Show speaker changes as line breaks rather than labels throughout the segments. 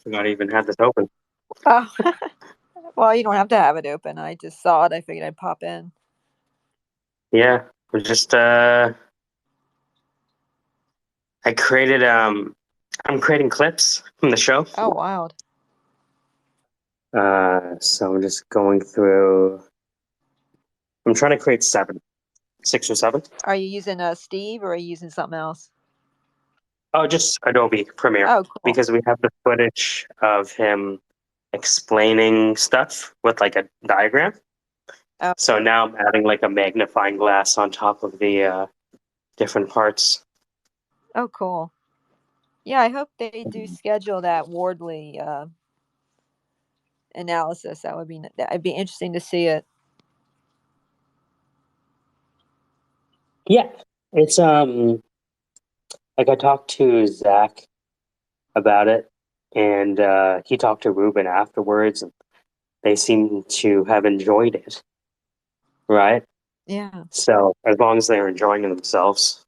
Forgot I even had this open.
Oh, well, you don't have to have it open. I just saw it. I figured I'd pop in.
Yeah, we're just I created I'm creating clips from the show.
Oh, wild.
So I'm just going through. I'm trying to create seven, six or seven.
Are you using Steve or are you using something else?
Oh, just Adobe Premiere
Oh, cool.
because we have the footage of him explaining stuff with like a diagram.
Oh,
So now I'm adding like a magnifying glass on top of the different parts.
oh, cool. Yeah, I hope they do schedule that Wardley analysis. That'd be interesting to see it.
Yeah, it's like I talked to Zach about it, and he talked to Ruben afterwards, and they seem to have enjoyed it, right?
Yeah.
So as long as they're enjoying themselves,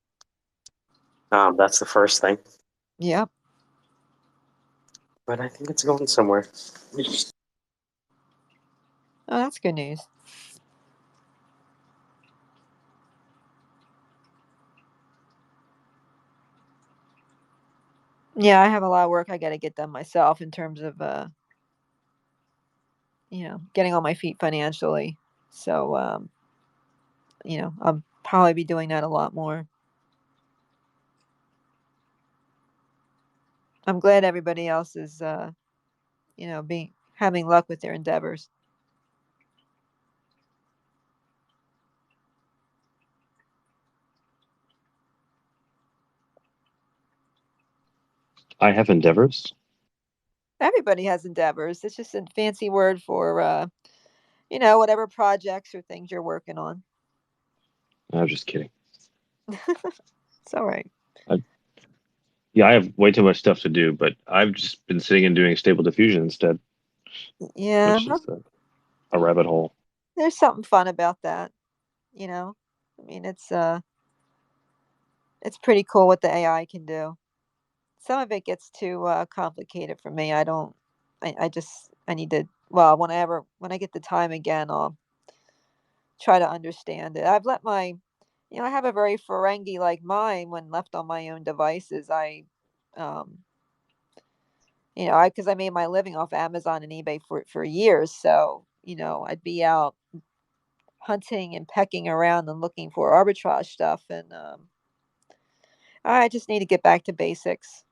that's the first thing.
Yep.
But I think it's going somewhere.
Oh, that's good news. Yeah, I have a lot of work I got to get done myself in terms of getting on my feet financially. So, I'll probably be doing that a lot more. I'm glad everybody else is being having luck with their endeavors.
I have endeavors.
Everybody has endeavors. It's just a fancy word for whatever projects or things you're working on.
I was just kidding.
It's all right.
I, yeah, I have way too much stuff to do, but I've just been sitting and doing stable diffusion instead,
Yeah,
which is a rabbit hole.
there's something fun about that. I mean, it's pretty cool what the AI can do. Some of it gets too complicated for me. I don't. I need to. Well, when I get the time again, I'll try to understand it. I've let I have a very Ferengi like mind when left on my own devices. Um, because I made my living off Amazon and eBay for years. So, I'd be out hunting and pecking around and looking for arbitrage stuff. And I just need to get back to basics.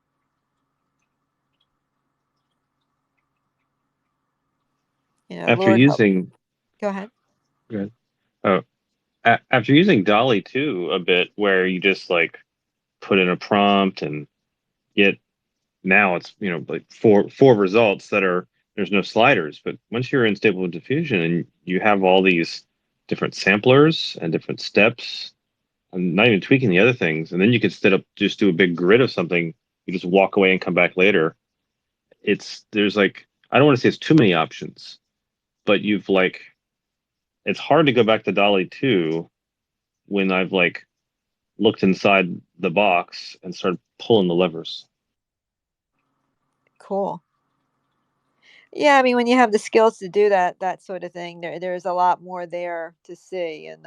After
Lord help.
using,
Go ahead.
Good. Oh, after using Dolly 2 a bit, where you just like put in a prompt and get now it's like four results that are there's no sliders. But once you're in stable diffusion and you have all these different samplers and different steps, and not even tweaking the other things, and then you could instead of just do a big grid of something, you just walk away and come back later. There's like I don't want to say it's too many options, but you've like it's hard to go back to Dolly 2 when I've like looked inside the box and started pulling the levers.
Cool. Yeah, I mean, when you have the skills to do that sort of thing, there's a lot more there to see, and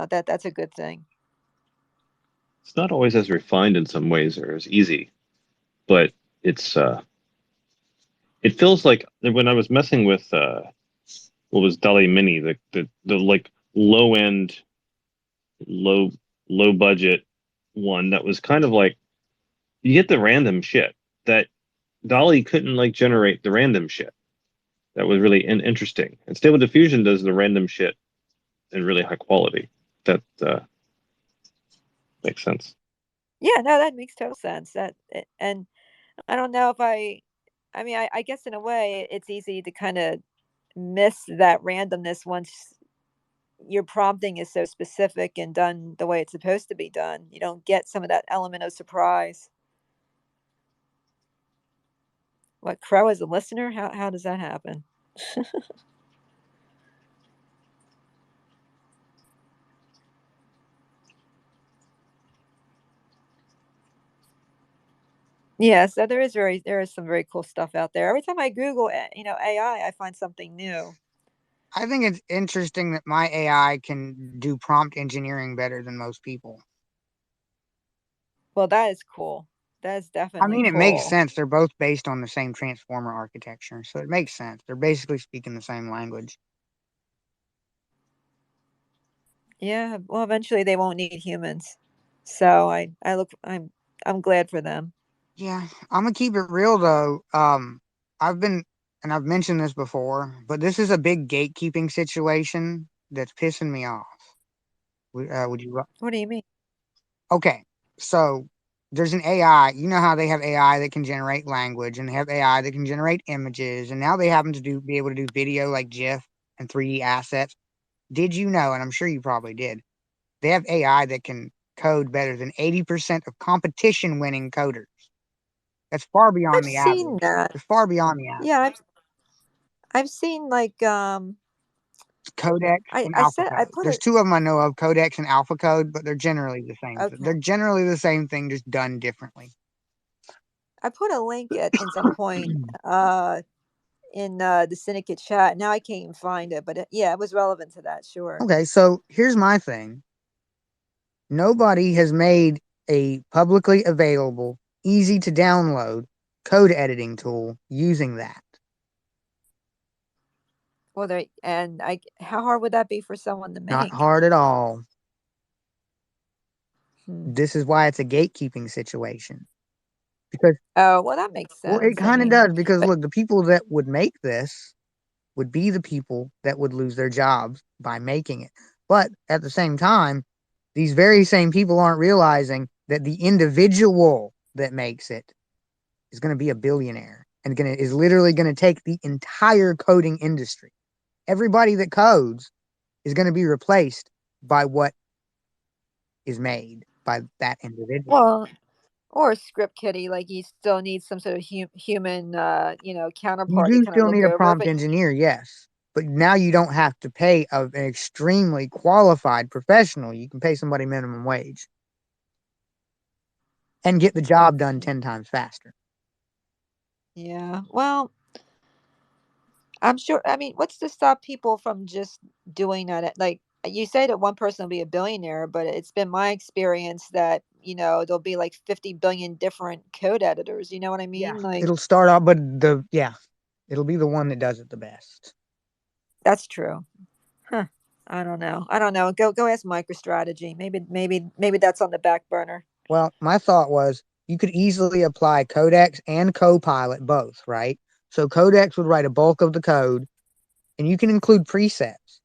that's a good thing.
It's not always as refined in some ways or as easy, but it's it feels like when I was messing with what was Dolly Mini, the like low end, low low budget one that was kind of like you get the random shit that Dolly couldn't like generate the random shit. That was really interesting. And Stable Diffusion does the random shit in really high quality. That makes sense.
Yeah, no, that makes total sense. And I don't know if I mean, I guess in a way, it's easy to kind of miss that randomness once your prompting is so specific and done the way it's supposed to be done. You don't get some of that element of surprise. What, Crow as a listener? How does that happen? Yeah, so there is some very cool stuff out there. Every time I Google, AI, I find something new.
I think it's interesting that my AI can do prompt engineering better than most people.
Well, that is cool. That is
I
definitely
mean, it makes
cool.
sense. They're both based on the same transformer architecture, so it makes sense. They're basically speaking the same language.
Yeah, well, eventually they won't need humans. So I'm glad for them.
Yeah, I'm gonna keep it real though. I've been, and I've mentioned this before, but this is a big gatekeeping situation that's pissing me off. Would you?
What do you mean?
Okay, so there's an AI. You know how they have AI that can generate language, and they have AI that can generate images, and now they happen to be able to do video like GIF and 3D assets. Did you know? And I'm sure you probably did. They have AI that can code better than 80% of competition winning coders. That's far
I've
beyond the
seen
average.
that.
It's far beyond the average.
Yeah, I've seen like
Codex and
I
alpha
said I
code.
put
There's
it
two of them I know of, Codex and alpha code, but they're generally the same.
okay.
They're generally the same thing, just done differently.
I put a link at in some point in the Syndicate chat. Now I can't even find it, but yeah, it was relevant to that, sure.
Okay, so here's my thing. Nobody has made a publicly available, easy to download code editing tool using that.
Well, there and I how hard would that be for someone to
Not
make?
hard at all.
Hmm.
This is why it's a gatekeeping situation. Because,
Oh, well, that makes
well, it
sense. I
kind of
mean,
does. Because
but
look, the people that would make this would be the people that would lose their jobs by making it. But at the same time, these very same people aren't realizing that the individual that makes it is going to be a billionaire and is literally going to take the entire coding industry. Everybody that codes is going to be replaced by what is made by that individual.
well, or a script kiddie, like you still need some sort of human,
You
counterpart to
do
kind of
still
look
need a
over it.
prompt
But
engineer, yes, but now you don't have to pay an extremely qualified professional. You can pay somebody minimum wage and get the job done 10 times faster.
yeah, well, I'm sure. I mean, what's to stop people from just doing that? Like you say that one person will be a billionaire, but it's been my experience that there'll be like 50 billion different code editors. You know what I
Yeah,
mean? Like
it'll start off, but yeah, it'll be the one that does it the best.
that's true. Huh. I don't know. I don't know. Go ask MicroStrategy. Maybe that's on the back burner.
Well, my thought was you could easily apply Codex and Copilot both, right? So Codex would write a bulk of the code, and you can include presets,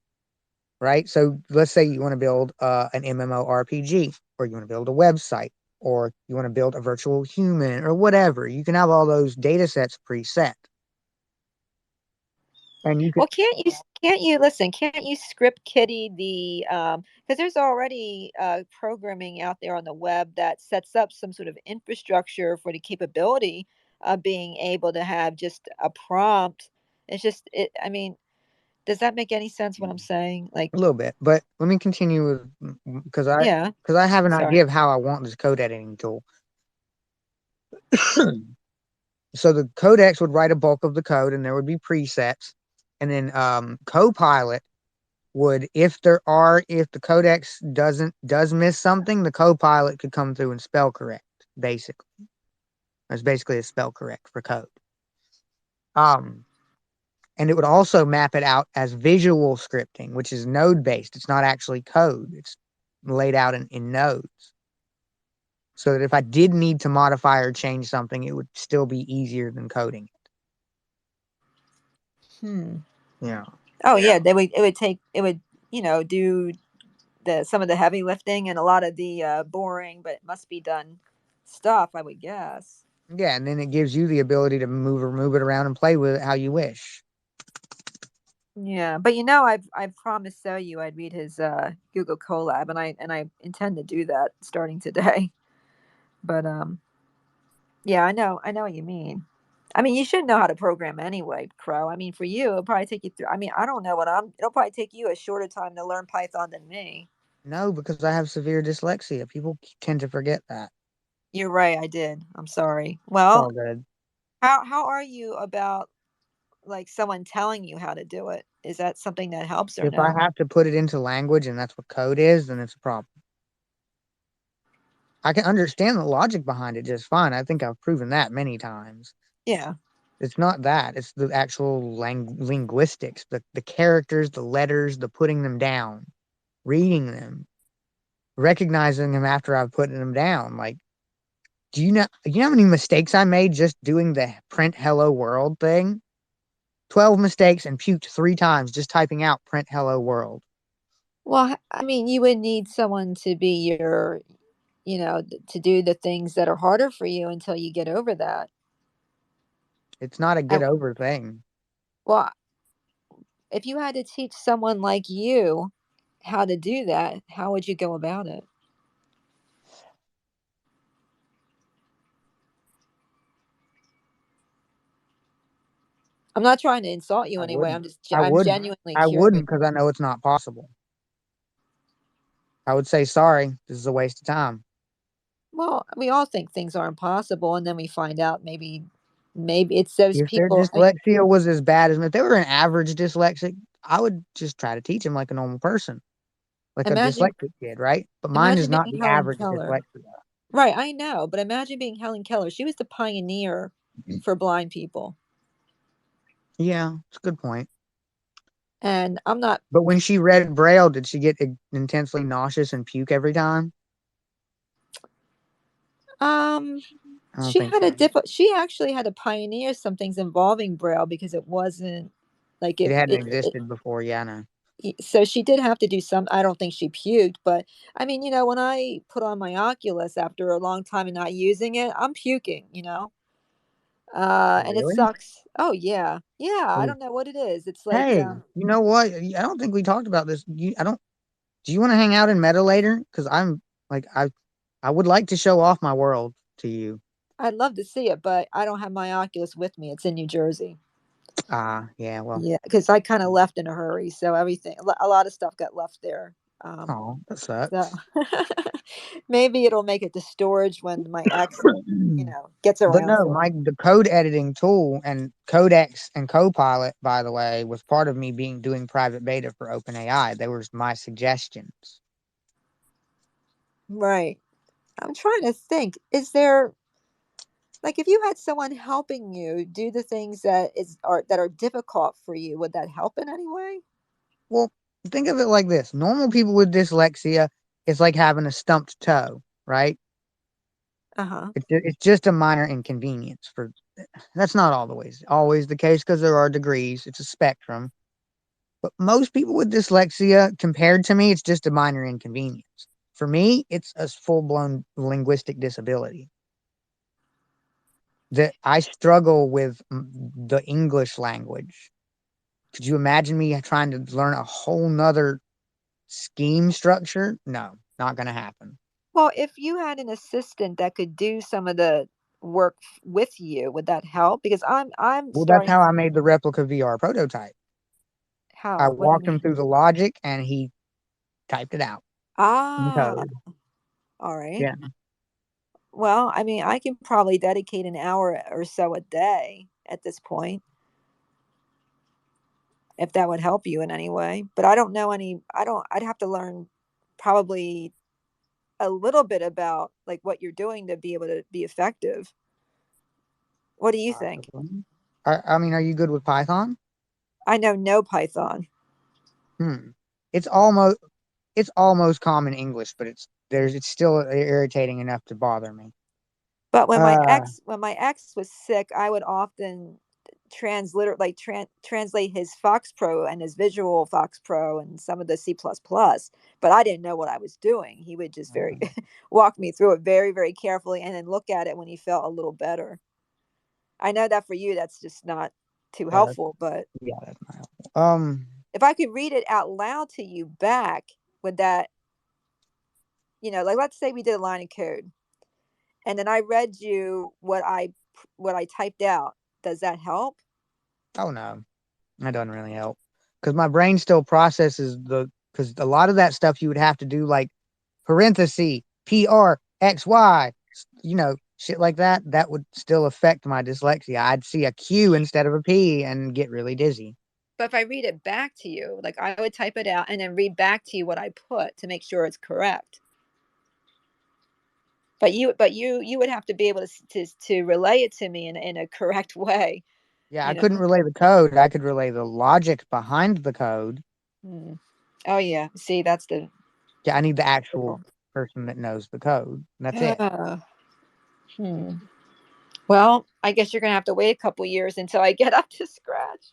right? So let's say you want to build an MMORPG, or you want to build a website, or you want to build a virtual human, or whatever. You can have all those data sets preset, and you can
Well, can't you listen? Can't you script kiddie the because there's already programming out there on the web that sets up some sort of infrastructure for the capability of being able to have just a prompt. It's just it. I mean, does that make any sense? What I'm saying? Like,
a little bit. But let me continue with because I
yeah.
because I have an idea
Sorry.
of how I want this code editing tool. So the codex would write a bulk of the code, and there would be presets, and then Copilot would, if the codex does miss something, the Copilot could come through and spell correct. Basically, it's basically a spell correct for code. Um, and it would also map it out as visual scripting, which is node based. It's not actually code. It's laid out in nodes. So that if I did need to modify or change something, it would still be easier than coding
Hmm.
it. Yeah.
Oh yeah. They would. It would take. It would. Do the some of the heavy lifting and a lot of the boring, but it must be done stuff. I would guess.
Yeah, and then it gives you the ability to move it around and play with it how you wish.
Yeah, but I've promised So you I'd read his Google Colab, and I intend to do that starting today. But yeah, I know what you mean. I mean, you should know how to program anyway, Crow. I mean, for you, it'll probably take you through. I mean, I don't know what I'm. It'll probably take you a shorter time to learn Python than me.
No, because I have severe dyslexia. People tend to forget that.
You're right, I did. I'm sorry.
It's
Well,
all good.
how are you about like someone telling you how to do it? Is that something that helps or
If I
no?
have to put it into language and that's what code is, then it's a problem. I can understand the logic behind it just fine. I think I've proven that many times.
Yeah.
It's not that. It's the actual linguistics, the characters, the letters, the putting them down, reading them, recognizing them after I've put them down. Like, do you know how many mistakes I made just doing the print hello world thing? 12 mistakes and puked 3 times just typing out print hello world.
Well, I mean, you would need someone to be your, to do the things that are harder for you until you get over that.
It's not a
I,
get over thing.
well, if you had to teach someone like you how to do that, how would you go about it? I'm not trying to insult you
I
anyway.
wouldn't. I
I'm
wouldn't.
genuinely
I
curious.
wouldn't because I know it's not possible. I would say sorry. This is a waste of time.
Well, we all think things are impossible, and then we find out maybe it's those
If their
people.
dyslexia was as bad as if they were an average dyslexic, I would just try to teach them like a normal person, like a
Imagine,
dyslexic kid, right? But mine is
imagine
not
being
the
Helen
average
Keller.
dyslexia.
Right, I know, but imagine being Helen Keller. She was the pioneer for blind people,
Yeah, it's a good point.
and I'm not.
But when she read Braille, did she get intensely nauseous and puke every time?
Um,
I don't think so.
She actually had to pioneer some things involving Braille because it wasn't like
It hadn't
it.
existed before. Yeah, I know.
So she did have to do some. I don't think she puked, but I mean, when I put on my Oculus after a long time of not using it, I'm puking. And it
Really?
sucks. Oh yeah, yeah. I
Oh,
don't know what it is. It's like,
hey, you know what? I don't think we talked about this. I don't. Do you want to hang out in Meta later? Because I'm like I would like to show off my world to you.
I'd love to see it, but I don't have my Oculus with me. It's in New Jersey.
Ah, yeah. Well,
Yeah, because I kind of left in a hurry, so a lot of stuff got left there. Um,
oh, that
so
sucks.
maybe it'll make it to storage when my ex, gets
But
around
no,
to it.
the code editing tool and Codex and Copilot, by the way, was part of me doing private beta for OpenAI. They were my suggestions.
Right. I'm trying to think. Is there like if you had someone helping you do the things that are difficult for you, would that help in any way?
Well, think of it like this: normal people with dyslexia, it's like having a stumped toe, right?
Uh-huh.
It's just a minor inconvenience. For That's not always the case because there are degrees. It's a spectrum. But most people with dyslexia, compared to me, it's just a minor inconvenience. For me, it's a full blown linguistic disability that I struggle with the English language. Could you imagine me trying to learn a whole nother scheme structure? No, not going to happen.
Well, if you had an assistant that could do some of the work with you, would that help? Because I'm
Well, that's
starting
how I made the replica VR prototype. I
how? What do you
walked him
mean?
through the logic and he typed it out in
Ah,
code.
all right.
Yeah.
Well, I mean, I can probably dedicate an hour or so a day at this point if that would help you in any way. But I don't know any I don't I'd have to learn probably a little bit about like what you're doing to be able to be effective. What do you think?
Possibly. I mean, are you good with Python?
I know no Python,
Hmm. It's almost it's almost common English, but it's still irritating enough to bother me.
but
Uh,
when my ex was sick, I would often translate his Fox Pro and his visual Fox Pro and some of the C++, but I didn't know what I was doing. He would just very walk me through it very, very carefully and then look at it when he felt a little better. I know that for you, that's just not too
yeah, that's,
helpful, but
yeah, that's not helpful.
if I could read it out loud to you back, would that, like let's say we did a line of code and then I read you what I typed out. Does that help?
Oh no, that doesn't really help because my brain still processes because a lot of that stuff you would have to do like parenthesis PRXY shit like that, that would still affect my dyslexia. I'd see a Q instead of a P and get really dizzy.
But if I read it back to you, like I would type it out and then read back to you what I put to make sure it's correct. But you would have to be able to relay it to me in a correct way,
Yeah, I
you know.
couldn't relay the code. I could relay the logic behind the code.
Hmm. Oh yeah. See, that's the
Yeah, I need the actual person that knows the code. And that's it.
uh, hmm. Well, I guess you're gonna have to wait a couple years until I get up to scratch.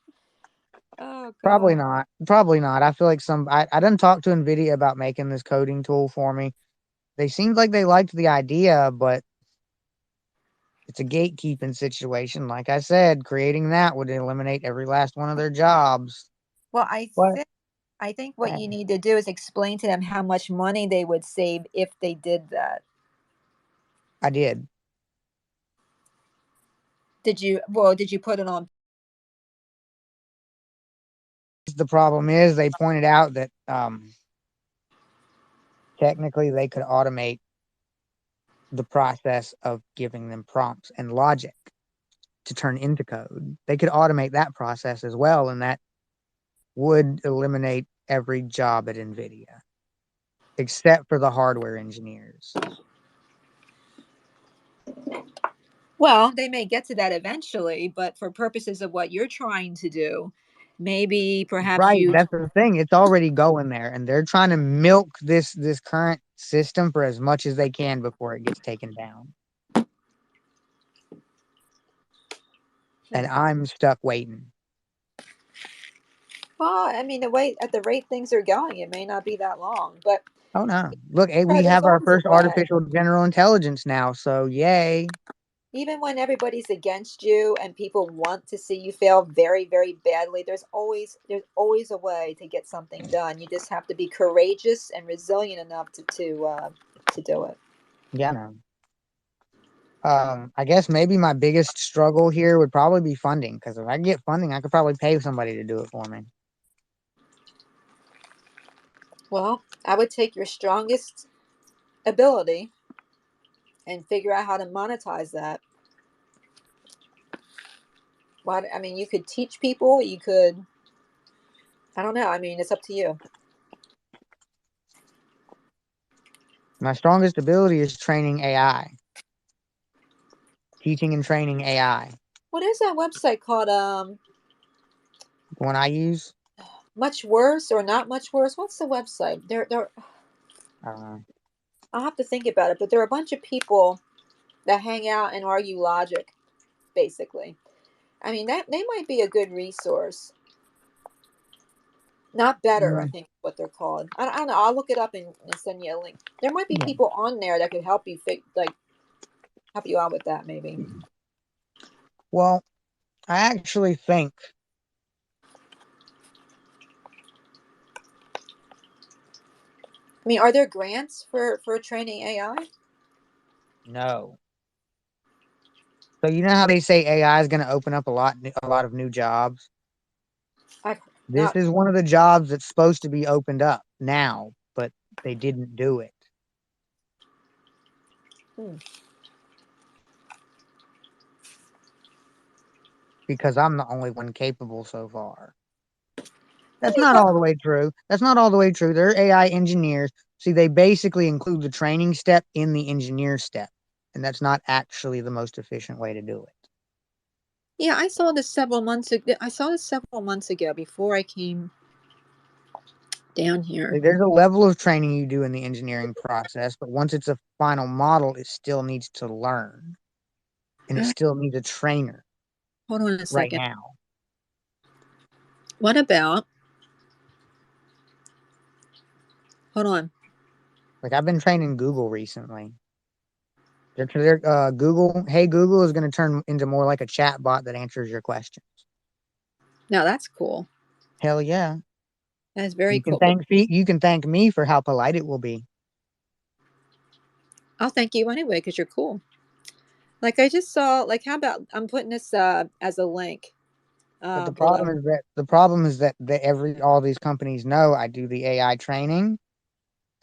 Oh
Probably
God.
not. Probably not. I feel like I didn't talk to NVIDIA about making this coding tool for me. They seemed like they liked the idea, but it's a gatekeeping situation. Like I said, creating that would eliminate every last one of their jobs.
Well,
What?
I think what you need to do is explain to them how much money they would save if they did that.
I did.
Did you put it on?
The problem is they pointed out that technically they could automate the process of giving them prompts and logic to turn into code. They could automate that process as well, and that would eliminate every job at NVIDIA, except for the hardware engineers.
Well, they may get to that eventually, but for purposes of what you're trying to do, maybe perhaps
Right,
you.
that's the thing. It's already going there, and they're trying to milk this current system for as much as they can before it gets taken down. And I'm stuck waiting.
Well, I mean, at the rate things are going, it may not be that long. But
Oh no. Look, hey, we
there's
have our
always a
first
way.
artificial general intelligence now, so yay.
Even when everybody's against you and people want to see you fail very, very badly, there's always a way to get something done. You just have to be courageous and resilient enough to do it.
Yeah, no. I guess maybe my biggest struggle here would probably be funding, because if I get funding, I could probably pay somebody to do it for me.
Well, I would take your strongest ability and figure out how to monetize that. Well, I mean, you could teach people, you could, I don't know. I mean, it's up to you.
My strongest ability is training AI, teaching and training AI.
What is that website called?
The one I use,
Much worse or not much worse? What's the website?
I don't know.
I'll have to think about it, but there are a bunch of people that hang out and argue logic, basically. I mean, that they might be a good resource. Not better, I
Mm,
think is what they're called. I don't know. I'll look it up and send you a link. There might be
yeah.
people on there that could help you help you out with that, maybe.
Well, I actually think
I mean, are there grants for training AI?
no. So you know how they say AI is going to open up a lot of new jobs.
I
This
not.
is one of the jobs that's supposed to be opened up now, but they didn't do it
Hmm.
because I'm the only one capable so far.
I
That's
mean,
not
what?
all the way true. That's not all the way true. They're AI engineers. See, they basically include the training step in the engineer step, and that's not actually the most efficient way to do it.
Yeah, I saw this several months ago. I saw this several months ago before I came down here.
Like, there's a level of training you do in the engineering process, but once it's a final model, it still needs to learn, and it still needs a trainer
Hold on a
right
second.
now.
What about? Hold on.
Like I've been training Google recently. Google, hey Google is going to turn into more like a chat bot that answers your questions.
Now that's cool.
Hell yeah.
That's very cool.
You can thank me for how polite it will be.
I'll thank you anyway because you're cool. Like I just saw. Like how about I'm putting this as a link
But
below.
the problem is that all these companies know I do the AI training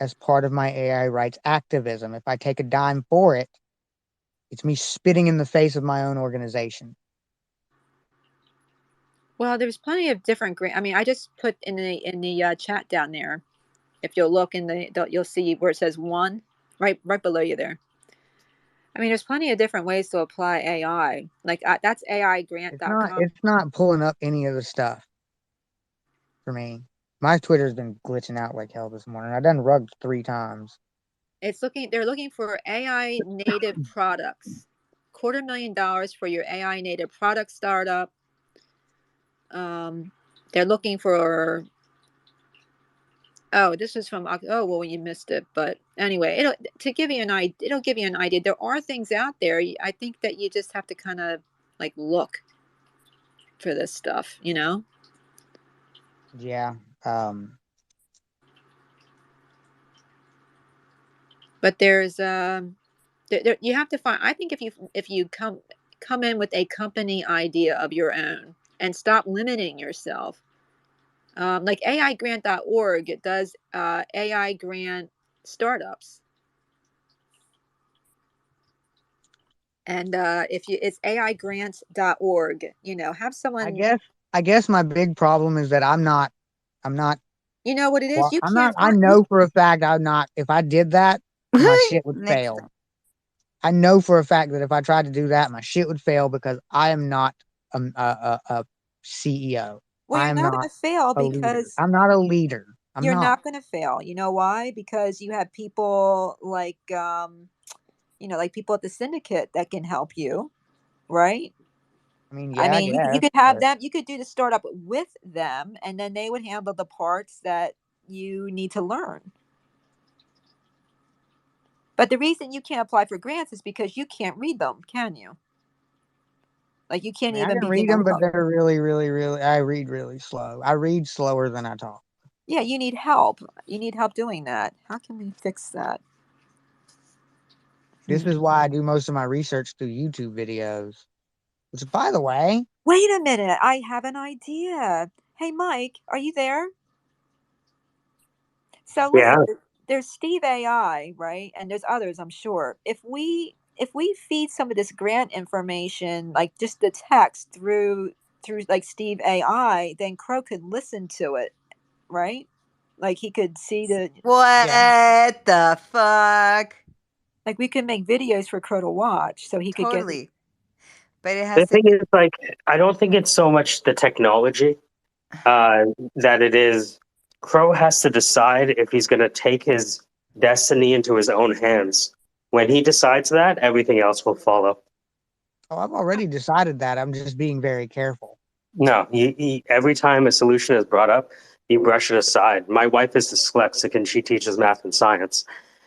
as part of my AI rights activism. If I take a dime for it, It's me spitting in the face of my own organization.
Well, there's plenty of different grant. I mean, I just put in the chat down there. If you'll look you'll see where it says one, right below you there. I mean, there's plenty of different ways to apply AI. Like that's aigrant.com.
It's not pulling up any of the stuff for me. My Twitter's been glitching out like hell this morning. I done rugged 3 times.
They're looking for AI native products. $250,000 for your AI native product startup. They're looking for. Oh, this is from. Oh, well, you missed it. But anyway, it'll give you an idea. There are things out there. I think that you just have to kind of like look for this stuff.
Yeah.
But there's you have to find. I think if you come in with a company idea of your own and stop limiting yourself. Like aigrant.org, it does AI grant startups. And it's aigrants.org, have someone,
I guess my big problem is that I'm not
you know what it is.
well,
You
I'm
can't
not I
find you.
know for a fact I'm not if I did that, my shit would
Next.
fail. I know for a fact that if I tried to do that, my shit would fail because I am not a CEO.
Well,
I
you're
am
not going
not
to fail
a leader.
because
I'm not a leader. I'm
you're
not.
not going to fail. You know why? Because you have people like, like people at the Syndicate that can help you, right?
I mean,
I
yeah, I
mean, you
guess,
could have
but
them, you could do the startup with them, and then they would handle the parts that you need to learn. But the reason you can't apply for grants is because you can't read them, can you? Like you
I
can't
mean, I
even
can read
begin to
them, but
look.
they're really, really, really. I read really slow. I read slower than I talk.
Yeah, you need help. You need help doing that. How can we fix that?
This is why I do most of my research through YouTube videos. Which, by the way,
Wait a minute. I have an idea. Hey, Mike, are you there? So
Yeah.
listen, there's Steve AI, right? And there's others, I'm sure. If we feed some of this grant information, like just the text through like Steve AI, then Crow could listen to it, right? Like he could see
yeah,
What the fuck?
like we could make videos for Crow to watch, so he could get.
Totally. But it
The
has to
thing
be
is, like, I don't think it's so much the technology that it is. Crow has to decide if he's going to take his destiny into his own hands. When he decides that, everything else will follow.
oh, I've already decided that. I'm just being very careful.
No, every time a solution is brought up, you brush it aside. My wife is dyslexic and she teaches math and science.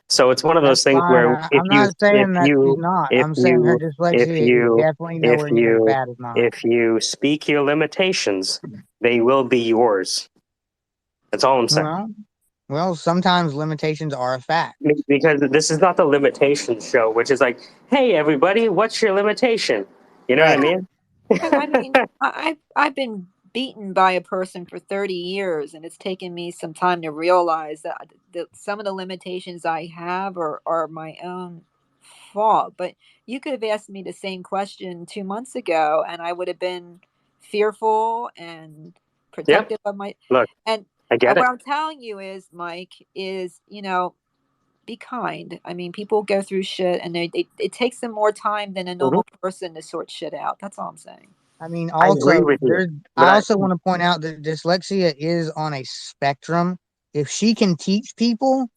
So it's one of
That's
those things
fine.
where
I'm not saying that she's not.
if
I'm saying her
you if
dyslexia is
you
definitely
if
nowhere near as
you
bad as mine.
if you speak your limitations, they will be yours. That's all I'm saying.
Well, sometimes limitations are a fact.
Because this is not the limitation show, which is like, hey everybody, what's your limitation? You know what I
right.
mean?
Because I mean, I've been beaten by a person for 30 years, and it's taken me some time to realize that some of the limitations I have are my own fault. But you could have asked me the same question 2 months ago, and I would have been fearful and
Yep.
protective of my.
Look,
And
I get
what
it.
I'm telling you is, Mike, is be kind. I mean, people go through shit, and it takes them more time than a
Mhm.
normal person to sort shit out. That's all I'm saying.
I mean,
I agree
also
with you,
I
but
also want to point out that dyslexia is on a spectrum. If she can teach people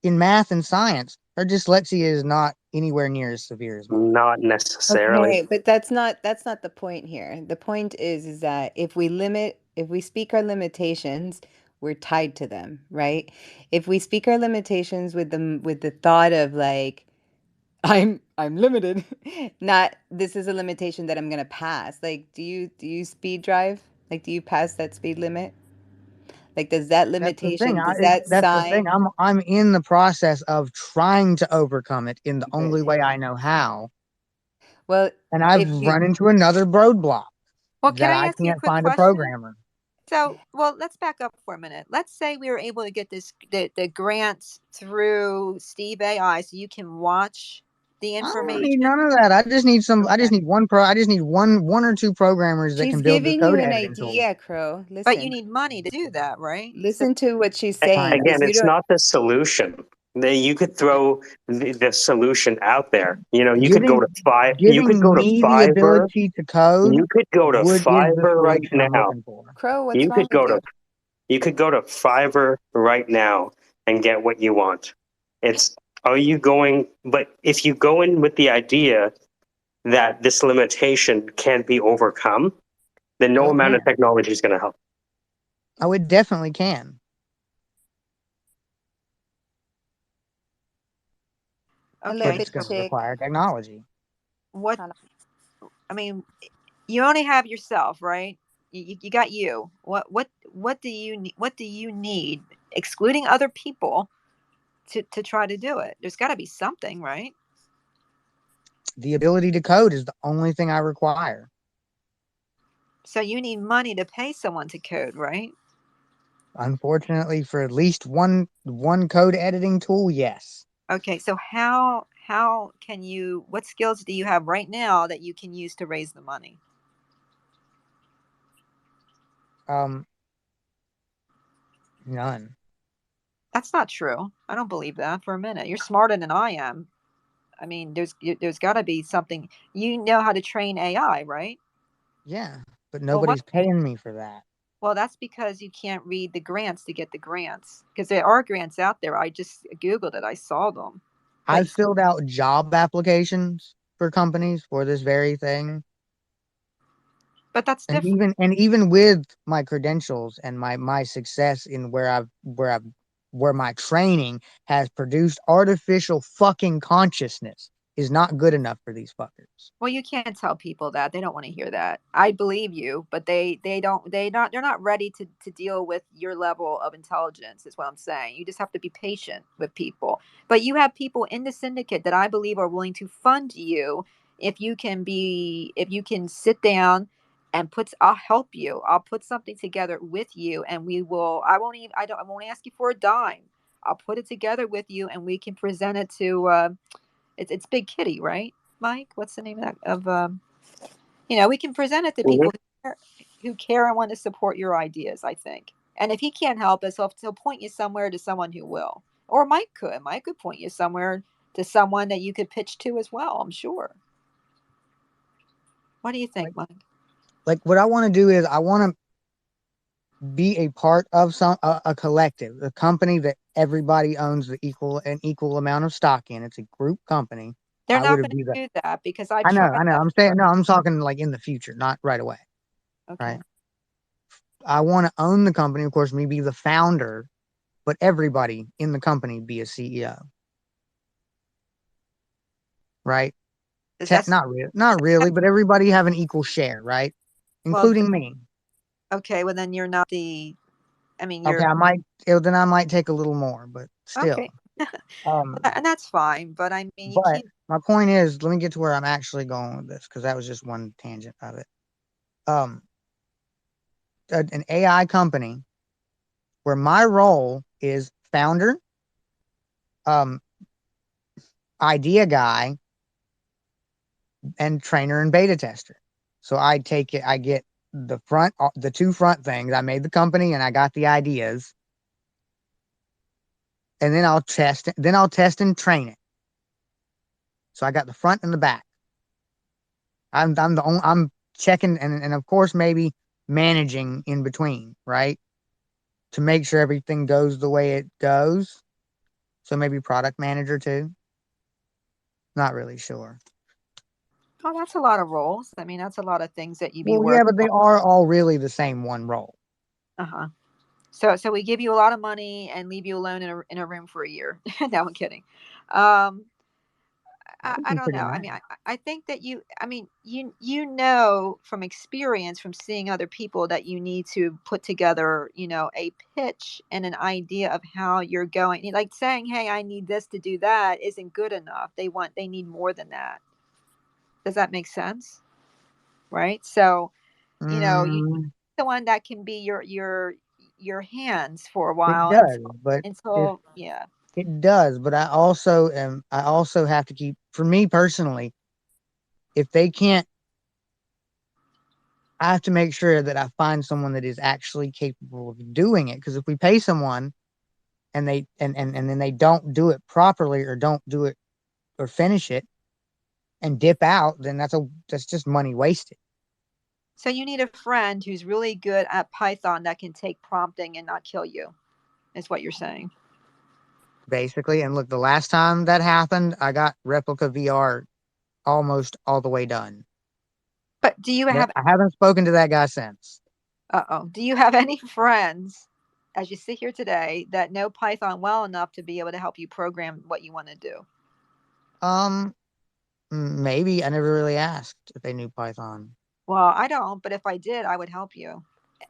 in math and science, her dyslexia is not anywhere near as severe as mine.
not necessarily.
Okay, but that's not the point here. The point is that if we speak our limitations, we're tied to them, right? If we speak our limitations with the thought of like I'm limited, not this is a limitation that I'm gonna pass. Like, do you speed drive? Like, do you pass that speed limit? Like, does that
That's the thing.
limitation, does that
That's the thing.
sign?
I'm in the process of trying to overcome it in the
Good.
only way I know how,
Well,
and I've
if you
run into another roadblock
Well, can
that
I
I
ask you a
can't
quick
find a
question?
programmer.
So, well, let's back up for a minute. Let's say we were able to get the grants through Steve AI, so you can watch the
I don't
information.
need none of that. I just need some. I
Okay.
just need one or two programmers that
She's
can build the
giving you
code
an
editing tool.
idea, Crow.
But you
Listen.
need money to do that, right? So
Listen to what she's
A-
saying,
Kinda.
Again,
because you
it's
don't
not the solution. You could throw the solution out there. You know,
Giving
You could
giving
go to
me the
Fiverr.
ability to code
You could go to
would is the
Fiverr right
solution I'm
now.
looking for.
Crow, what's
You
wrong
could
with
go
you?
to you could go to Fiverr right now and get what you want. It's are you going? But if you go in with the idea that this limitation can be overcome, then
Oh,
no
it
amount of
can.
technology is going to help.
Oh, it definitely can.
Hello,
But
okay,
big
it's going
so
to
chick.
require technology.
what I mean, you only have yourself, right? You got you. What do you need? What do you need, excluding other people, to try to do it? There's got to be something, right?
The ability to code is the only thing I require.
So you need money to pay someone to code, right?
Unfortunately, for at least one code editing tool, yes.
Okay, so how can you? What skills do you have right now that you can use to raise the money?
Um, None.
That's not true. I don't believe that for a minute. You're smarter than I am. I mean, there's got to be something. You know how to train AI, right?
Yeah, but
Well, what?
nobody's paying me for that.
Well, that's because you can't read the grants to get the grants. Because there are grants out there. I just Googled it. I saw them. But
I've filled out job applications for companies for this very thing.
but that's
And
different.
even with my credentials and my success in where my training has produced artificial fucking consciousness is not good enough for these fuckers.
Well, you can't tell people that. They don't want to hear that. I believe you, but they're not ready to deal with your level of intelligence is what I'm saying. You just have to be patient with people. But you have people in the syndicate that I believe are willing to fund you if you can sit down and I'll help you. I'll put something together with you and we will I won't ask you for a dime. I'll put it together with you and we can present it to it's Big Kitty, right? Mike, what's the name of that we can present it to
Mhm.
people who care and want to support your ideas, I think. And if he can't help us, he'll point you somewhere to someone who will. Or Mike could point you somewhere to someone that you could pitch to as well, I'm sure. What do you think,
Like
Mike?
what I want to do is I want to be a part of a collective, a company that everybody owns an equal amount of stock in. It's a group company.
They're
I
not
would
going
be the
to do that because I've tried
I know.
that
I'm saying
before.
no, I'm talking like in the future, not right away.
Okay.
Right. I want to own the company, of course, me be the founder, but everybody in the company be a CEO. Right.
Is that
Not really, but everybody have an equal share, right?
well?
Including me.
Okay. Well, then you're not the. I mean,
Okay,
you're
then I might take a little more, but still.
okay,
Um,
and that's fine. But I mean, you
but
keep.
my point is, let me get to where I'm actually going with this because that was just one tangent of it. Um, an AI company where my role is founder, um, idea guy, and trainer and beta tester. So I get the two front things. I made the company and I got the ideas, and then I'll test and train it. So I got the front and the back. I'm checking and of course maybe managing in between, right? To make sure everything goes the way it goes. So maybe product manager too. Not really sure.
Oh, that's a lot of roles. I mean, that's a lot of things that you be
Well, yeah,
working
but they
on.
are all really the same one role.
Uh-huh. So we give you a lot of money and leave you alone in a room for a year. No, I'm kidding. Um,
That would
I
be
don't
pretty
know. I
nice.
mean, I think that I mean, you know from experience from seeing other people that you need to put together, a pitch and an idea of how you're going. Like saying, "Hey, I need this to do that," isn't good enough. They need more than that. Does that make sense? Right? So, you
Mm,
the one that can be your hands for a
it
while
does, but if
until yeah.
It does, but I also have to keep, for me personally, if they can't, I have to make sure that I find someone that is actually capable of doing it. Because if we pay someone and and then they don't do it properly or don't do it or finish it and dip out, then that's just money wasted.
So you need a friend who's really good at Python that can take prompting and not kill you, is what you're saying.
Basically. And look, the last time that happened, I got Replica VR almost all the way done.
But do you have
I haven't spoken to that guy since.
do you have any friends as you sit here today that know Python well enough to be able to help you program what you want to do?
Um, Maybe I never really asked if they knew Python.
Well, I don't, but if I did, I would help you.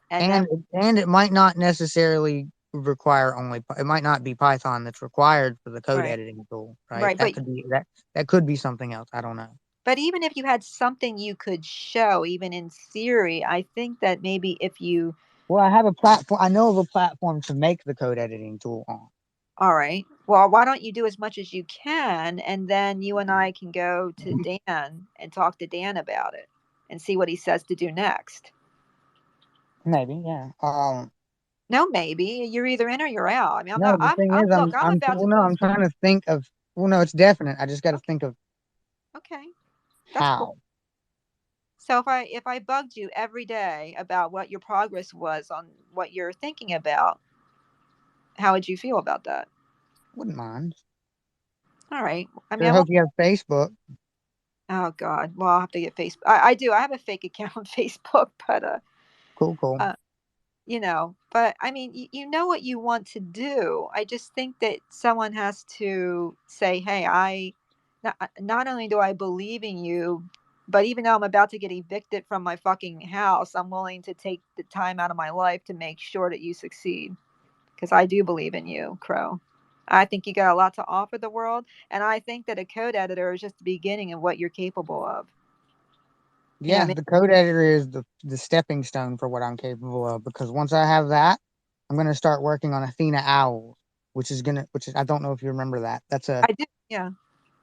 And then
And it might not necessarily require only it might not be Python that's required for the code
right,
editing tool, right?
right, but
That could be something else. I don't know.
but even if you had something you could show, even in theory, I think that maybe if you
Well, I have a platform. I know of a platform to make the code editing tool on.
all right. Well, why don't you do as much as you can, and then you and I can go to Dan and talk to Dan about it and see what he says to do next.
Maybe, yeah.
No, maybe you're either in or you're out. I mean, I'm
No,
not.
the thing
I'm.
is,
Look, I'm about to
no,
lose.
I'm trying to think of. Well, no, it's definite. I just got to
Okay,
think of
okay, that's cool.
how.
So if I bugged you every day about what your progress was on what you're thinking about, how would you feel about that?
Wouldn't mind.
All right. I mean,
Sure
I
hope
won't.
you have Facebook.
Oh God. Well, I'll have to get Facebook. I do. I have a fake account on Facebook, but
Cool, cool.
uh, but I mean, you know what you want to do. I just think that someone has to say, hey, not only do I believe in you, but even though I'm about to get evicted from my fucking house, I'm willing to take the time out of my life to make sure that you succeed. Because I do believe in you, Crow. I think you got a lot to offer the world. And I think that a code editor is just the beginning of what you're capable of.
Yeah,
Maybe
the code editor is the stepping stone for what I'm capable of. Because once I have that, I'm gonna start working on Athena Owls, which is I don't know if you remember that. That's a
I do. Yeah.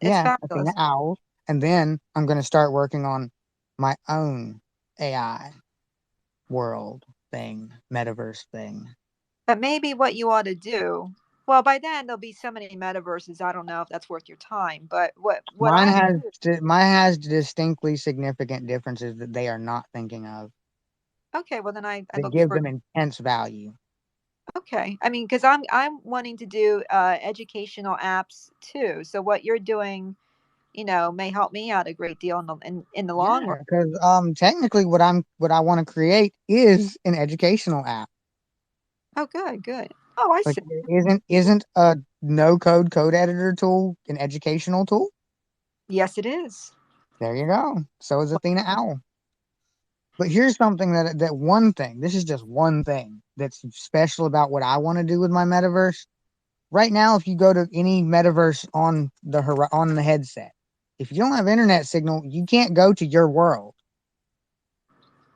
It's
Yeah, Athena
fabulous.
Owls, and then I'm gonna start working on my own AI world thing, metaverse thing.
But maybe what you ought to do, well, by then there'll be so many metaverses. I don't know if that's worth your time. But what I would do,
Mine has distinctly significant differences that they are not thinking of
okay, well then I
that
look
give
for
them intense value.
okay. I mean, because I'm wanting to do educational apps too. So what you're doing, may help me out a great deal in the long run.
Yeah, because technically what I want to create is an educational app.
Oh, good, good. Oh, I
Like
see.
isn't a no code editor tool an educational tool?
Yes, it is.
There you go. So is Athena Owl. But here's something that one thing, this is just one thing that's special about what I want to do with my metaverse. Right now, if you go to any metaverse on on the headset, if you don't have internet signal, you can't go to your world.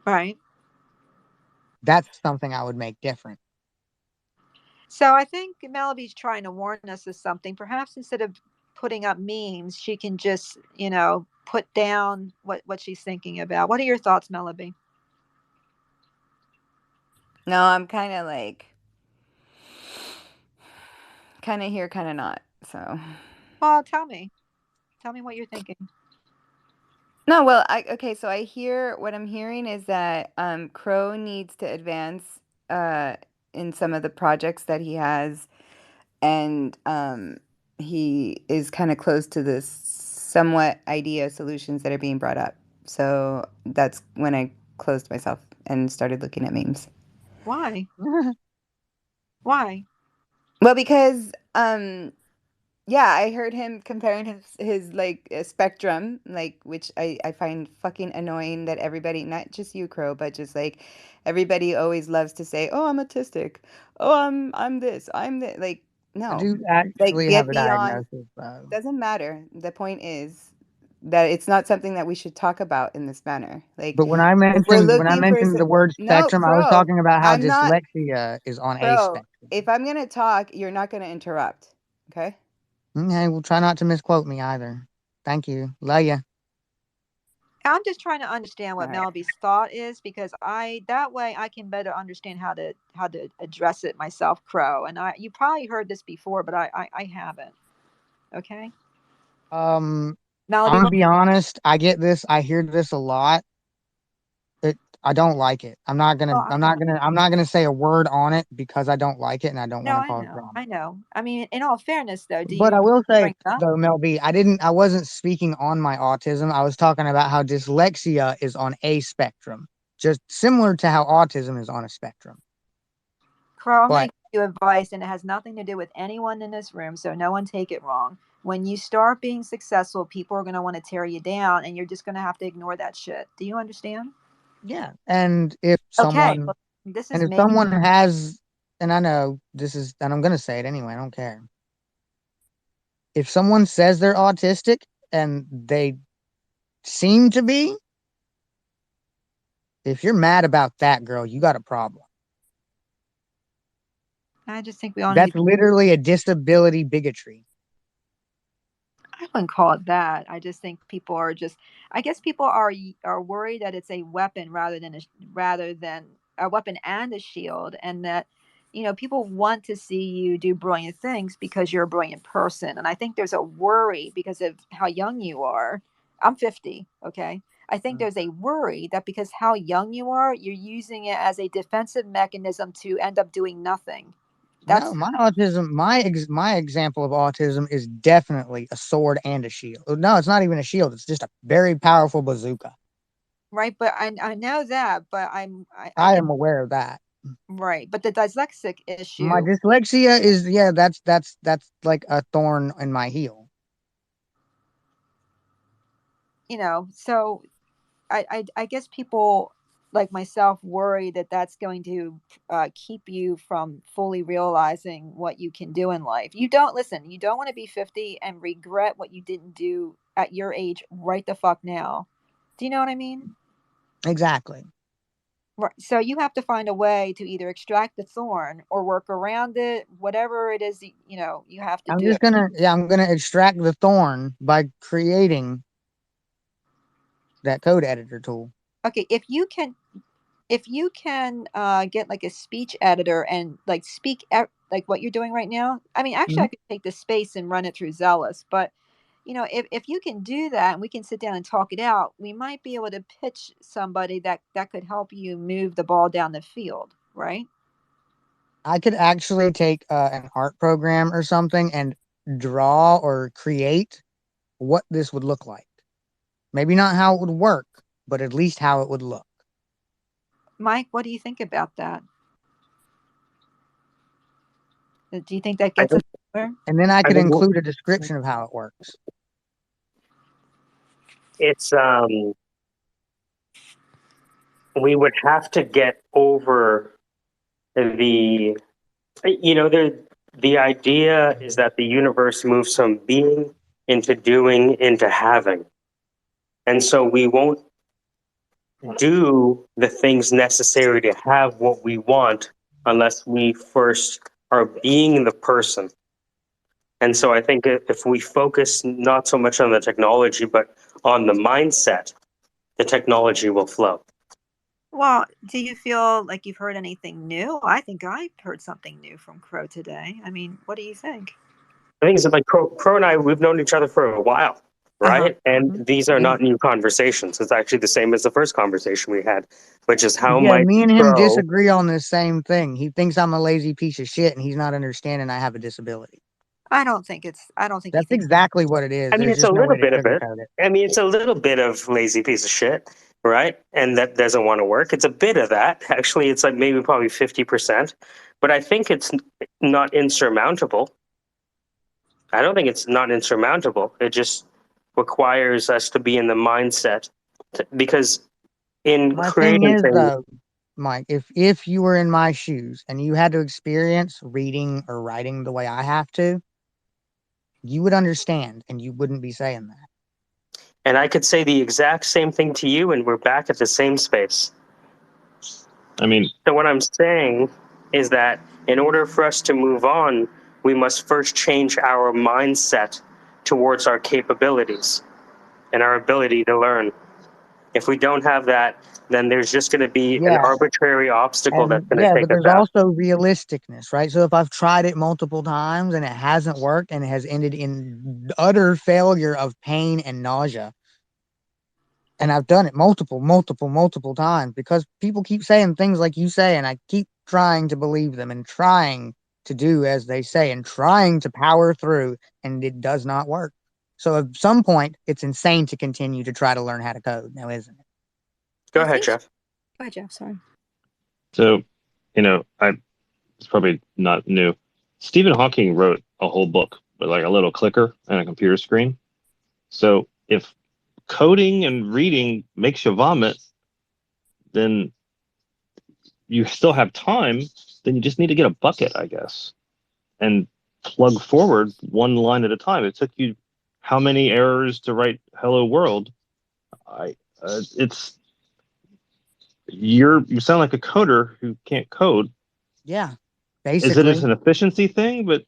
Right.
That's something I would make different.
So I think Melody's trying to warn us of something. Perhaps instead of putting up memes, she can just, put down what she's thinking about. What are your thoughts, Melody?
No, I'm kind of like, kind of here, kind of not. So,
Well, tell me. Tell me what you're thinking.
no, well, okay, so I hear what I'm hearing is that Crow needs to advance uh, in some of the projects that he has, and he is kind of close to the somewhat idea solutions that are being brought up. So that's when I closed myself and started looking at memes.
Why? Why?
Well, because yeah, I heard him comparing his like spectrum, like which I find fucking annoying that everybody, not just you, Crow, but just like everybody always loves to say, "Oh, I'm autistic. Oh, I'm this. I'm that." Like,
I
no.
do
Like
actually have
get
a
beyond,
diagnosis though.
doesn't matter. The point is that it's not something that we should talk about in this manner. Like
But
if we're
when I
looking for
mentioned the word
no,
spectrum, I was
Crow,
talking about how
I'm not
dyslexia is on a
Crow.
spectrum.
If I'm gonna talk, you're not gonna interrupt. Okay.
Okay, well, try not to misquote me either. Thank you. Love ya.
I'm just trying to understand
All
what
right.
Melby's thought is, because that way I can better understand how to address it myself, Crow. And you probably heard this before, but I haven't. Okay,
Um, I'm
Melby,
gonna be honest. I get this. I hear this a lot. I don't like it. I'm not gonna.
well,
I'm
I
not
know.
gonna. I'm not gonna say a word on it because I don't like it and I don't
No,
want to
I
cause
know.
drama.
I know. I mean, in all fairness, though, do
But I
you
will say
bring it up?
though, Mel B, I didn't. I wasn't speaking on my autism. I was talking about how dyslexia is on a spectrum, just similar to how autism is on a spectrum.
Carl, I'm going
But
to give you advice, and it has nothing to do with anyone in this room, so no one take it wrong. When you start being successful, people are going to want to tear you down, and you're just going to have to ignore that shit. Do you understand?
yeah, and if
Okay,
someone
well, this
and
is
if
me.
someone has, and I know this is, and I'm gonna say it anyway. I don't care. If someone says they're autistic and they seem to be, if you're mad about that, girl, you got a problem.
I just think we all need
That's
to.
literally a disability bigotry.
I wouldn't call it that. I just think people are just. I guess people are worried that it's a weapon rather than a weapon and a shield, and that people want to see you do brilliant things because you're a brilliant person. And I think there's a worry because of how young you are. I'm 50. Okay. I think
Mm.
there's a worry that because how young you are, you're using it as a defensive mechanism to end up doing nothing.
No,
That's
my autism, my example of autism is definitely a sword and a shield. No, it's not even a shield. It's just a very powerful bazooka.
right. But I know that, but I
I
get.
am aware of that.
Right. But the dyslexic
My
issue,
dyslexia is, yeah, that's like a thorn in my heel.
so I guess people like myself worry that that's going to keep you from fully realizing what you can do in life. You don't want to be 50 and regret what you didn't do at your age right the fuck now. Do you know what I mean?
Exactly.
Right. So you have to find a way to either extract the thorn or work around it, whatever it is, you have to
I'm
do.
just gonna, yeah, I'm gonna extract the thorn by creating that code editor tool.
Okay, if you can get like a speech editor and like like what you're doing right now. I mean, actually
Mhm.
I could take the space and run it through Zealous, but if you can do that and we can sit down and talk it out, we might be able to pitch somebody that could help you move the ball down the field, right?
I could actually take an art program or something and draw or create what this would look like. Maybe not how it would work, but at least how it would look.
Mike, what do you think about that? Do you think that
I
gets us
think
somewhere?
And then I
I
could
think
include a description of how it works.
it's we would have to get over the the idea is that the universe moves from being into doing into having, and so we won't do the things necessary to have what we want unless we first are being the person. And so I think if we focus not so much on the technology but on the mindset, the technology will flow.
Well, do you feel like you've heard anything new? I think I heard something new from Crow today. I mean, what do you think?
I think it's like Crow and I, we've known each other for a while,
Uh-huh.
right? And these are
Yeah.
not new conversations. It's actually the same as the first conversation we had, which is how
Yeah,
might
me and him
Crow.
disagree on the same thing. He thinks I'm a lazy piece of shit and he's not understanding I have a disability.
I don't think he
That's
thinks.
exactly what it is.
I mean,
There's
it's a
just no
little
way to
bit of it.
sugarcoat it.
I mean, it's a little bit of lazy piece of shit, right? And that doesn't want to work. It's a bit of that. Actually, it's like maybe probably 50%. But I think it's not insurmountable. I don't think it's not insurmountable. It just requires us to be in the mindset because in
My thing
creating
is
things,
though, Mike, if you were in my shoes and you had to experience reading or writing the way I have to, you would understand and you wouldn't be saying that.
and I could say the exact same thing to you, and we're back at the same space.
I mean,
So what I'm saying is that in order for us to move on, we must first change our mindset towards our capabilities and our ability to learn. If we don't have that, then there's just going to be an
Yeah.
arbitrary obstacle that's
And
going to
yeah,
take
but
us
there's
out.
also realisticness, right? So if I've tried it multiple times and it hasn't worked and it has ended in utter failure of pain and nausea, and I've done it multiple times because people keep saying things like you say, and I keep trying to believe them and trying to do as they say and trying to power through, and it does not work. So at some point, it's insane to continue to try to learn how to code now, isn't it?
Go
I
ahead,
think.
Jeff.
Go ahead, Jeff. Sorry.
So, it's probably not new. Stephen Hawking wrote a whole book with like a little clicker and a computer screen. So if coding and reading makes you vomit, then you still have time. Then you just need to get a bucket, I guess, and plug forward one line at a time. It took you how many errors to write "Hello World"? It's you sound like a coder who can't code.
Yeah,
Is it
basically.
just an efficiency thing? But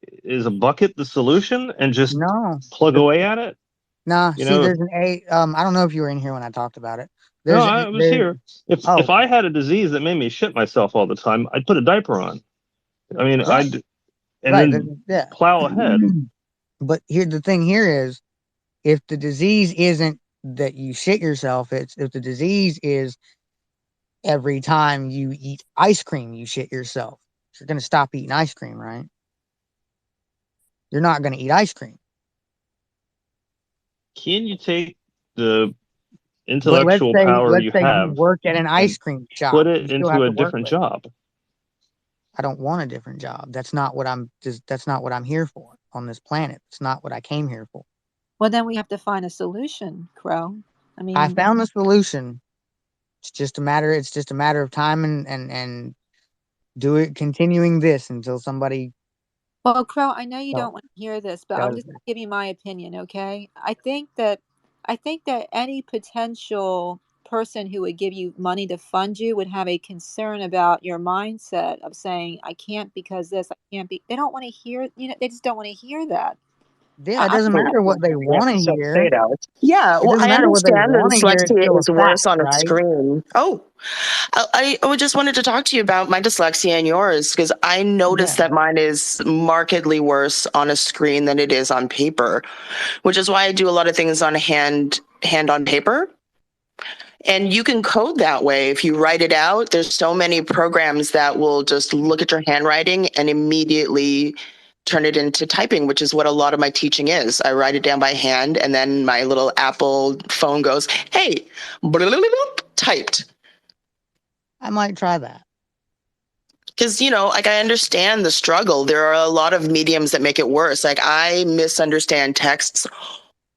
is a bucket the solution and just
No.
plug
The,
away at it?
nah,
You
see,
know,
there's an A. I don't know if you were in here when I talked about it.
no,
There's,
I was
there's,
here. If
oh,
I had a disease that made me shit myself all the time, I'd put a diaper on. I mean,
right,
and
right.
then
Yeah.
plow ahead.
But here, the thing here is, if the disease isn't that you shit yourself, it's if the disease is every time you eat ice cream, you shit yourself. You're going to stop eating ice cream, right? You're not going to eat ice cream.
Can you take the
But
intellectual power
let's
you
say you
have
work at an ice
and
cream
put
shop. You
it
still
into
have
a
to work
different
with it.
job?
I don't want a different job. That's not what I'm here for on this planet. It's not what I came here for.
Well, then we have to find a solution, Crow. I
I
mean,
found the solution. It's just a matter of time and do it continuing this until somebody
well, Crow, I know you
else
don't want to hear this, but I'm
does
just
it.
giving my opinion, okay? I think that any potential person who would give you money to fund you would have a concern about your mindset of saying, I can't because this, I can't be. They don't want to hear, they just don't want to hear that.
Yeah, it doesn't
So,
matter what they
yeah,
want to
so say
hear.
it, Alex.
Yeah,
It
well,
doesn't
I
matter what they
understand that
want to hear. It's
dyslexia
still a
is worse
fact,
on a
right?
screen. Oh, I just wanted to talk to you about my dyslexia and yours because I noticed
Yeah.
that mine is markedly worse on a screen than it is on paper, which is why I do a lot of things on hand on paper. And you can code that way. If you write it out, there's so many programs that will just look at your handwriting and immediately turn it into typing, which is what a lot of my teaching is. I write it down by hand, and then my little Apple phone goes, hey, typed.
I might try that.
Because, like I understand the struggle. There are a lot of mediums that make it worse. Like I misunderstand texts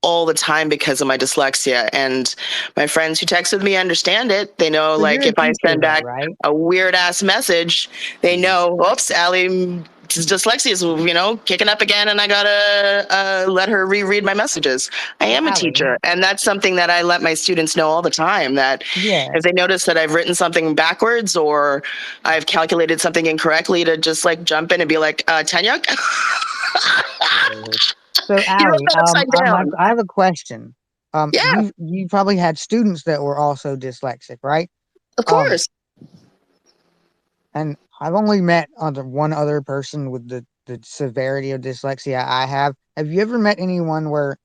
all the time because of my dyslexia. And my friends who text with me understand it. They know,
But you're
like,
a
if I
teacher
send
though,
back
right?
a weird ass message, they know, oops, Allie, dyslexia is, kicking up again, and I gotta let her reread my messages. I
So
am a
Allie,
teacher, and that's something that I let my students know all the time, that
yeah.
if they notice that I've written something backwards or I've calculated something incorrectly, to just like jump in and be like, Tanya,
So
you wrote
Allie,
that upside down.
I have a question.
Yeah,
You probably had students that were also dyslexic, right?
of
Um,
course.
and I've only met one other person with the severity of dyslexia I have. Have you ever met anyone where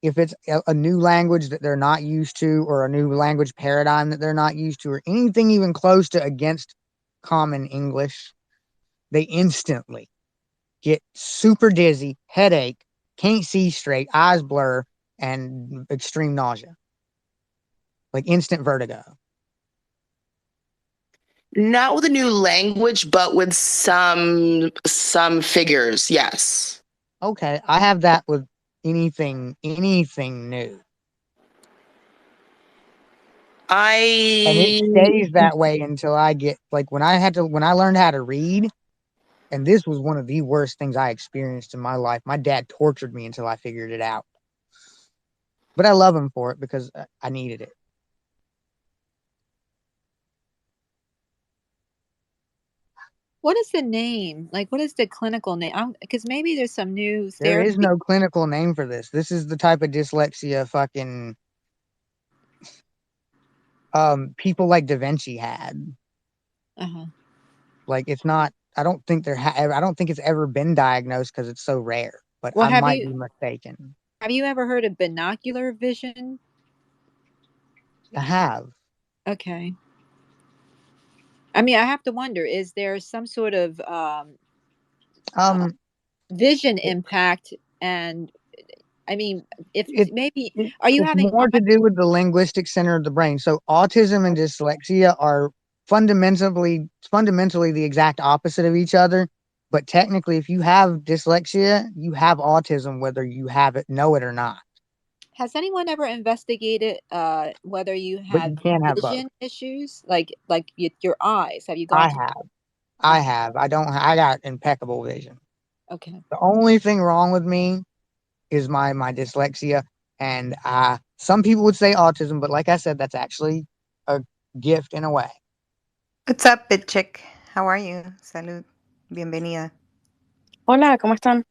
if it's a new language that they're not used to, or a new language paradigm that they're not used to, or anything even close to against common English, they instantly get super dizzy, headache, can't see straight, eyes blur, and extreme nausea, like instant vertigo?
Not with a new language, but with some figures, yes.
Okay, I have that with anything new. And it
I
stays that way until I get like when I learned how to read, and this was one of the worst things I experienced in my life. My dad tortured me until I figured it out. But I love him for it because I needed it.
What is the name? Like, what is the clinical name? Because maybe there's some new
There is
therapy.
no clinical name for this. This is the type of dyslexia fucking people like Da Vinci had.
Uh-huh.
Like it's not. I don't think I don't think it's ever been diagnosed because it's so rare. But
Well,
I might be mistaken.
have you ever heard of binocular vision?
I have.
Okay. I mean, I have to wonder, is there some sort of uh,
Um,
vision impact? And I mean, if
it,
maybe, are you
it's
having
more to
eye?
do with the linguistic center of the brain. So autism and dyslexia are fundamentally the exact opposite of each other. But technically, if you have dyslexia, you have autism, whether you know it or not.
Has anyone ever investigated whether you
But
have
you can have both.
vision issues, like your eyes? Have you
I
gone to?
have. I have. I don't. I got impeccable vision.
Okay.
The only thing wrong with me is my dyslexia, and some people would say autism, but like I said, that's actually a gift in a way.
What's up, bit chick? How are you? Salud. Bienvenida.
Hola, ¿cómo están?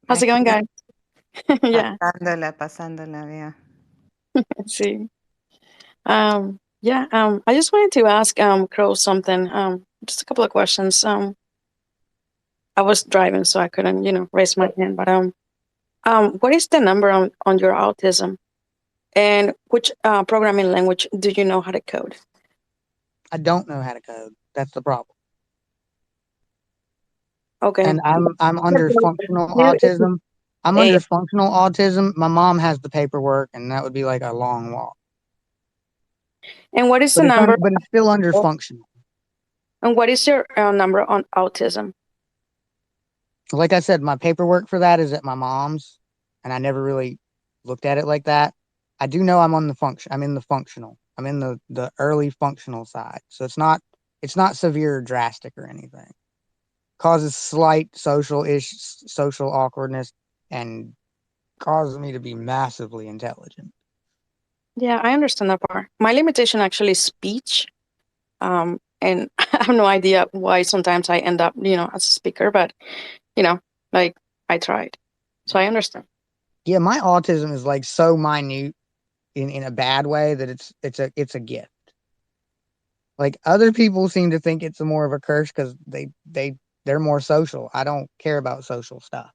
How's it going,
Aquí
guys? Yeah,
pasándola, vea.
sí. Yeah, I just wanted to ask Crow something. Just a couple of questions. I was driving, so I couldn't, raise my hand. But what is the number on your autism? And which programming language do you know how to code?
I don't know how to code. That's the problem.
Okay.
And I'm under functional
Yeah,
autism. I'm
A.
under functional autism. My mom has the paperwork, and that would be like a long walk.
And what is the
But
number?
but it's still under functional.
And what is your number on autism?
Like I said, my paperwork for that is at my mom's, and I never really looked at it like that. I do know I'm on the function. I'm in the functional. I'm in the early functional side, so it's not severe or drastic or anything. Causes slight social awkwardness, and causes me to be massively intelligent.
Yeah, I understand that part. My limitation actually is speech. And I have no idea why sometimes I end up, as a speaker, but, you know, like I tried. So I understand.
Yeah, my autism is like so minute in a bad way that it's a gift. Like other people seem to think it's more of a curse because they're more social. I don't care about social stuff.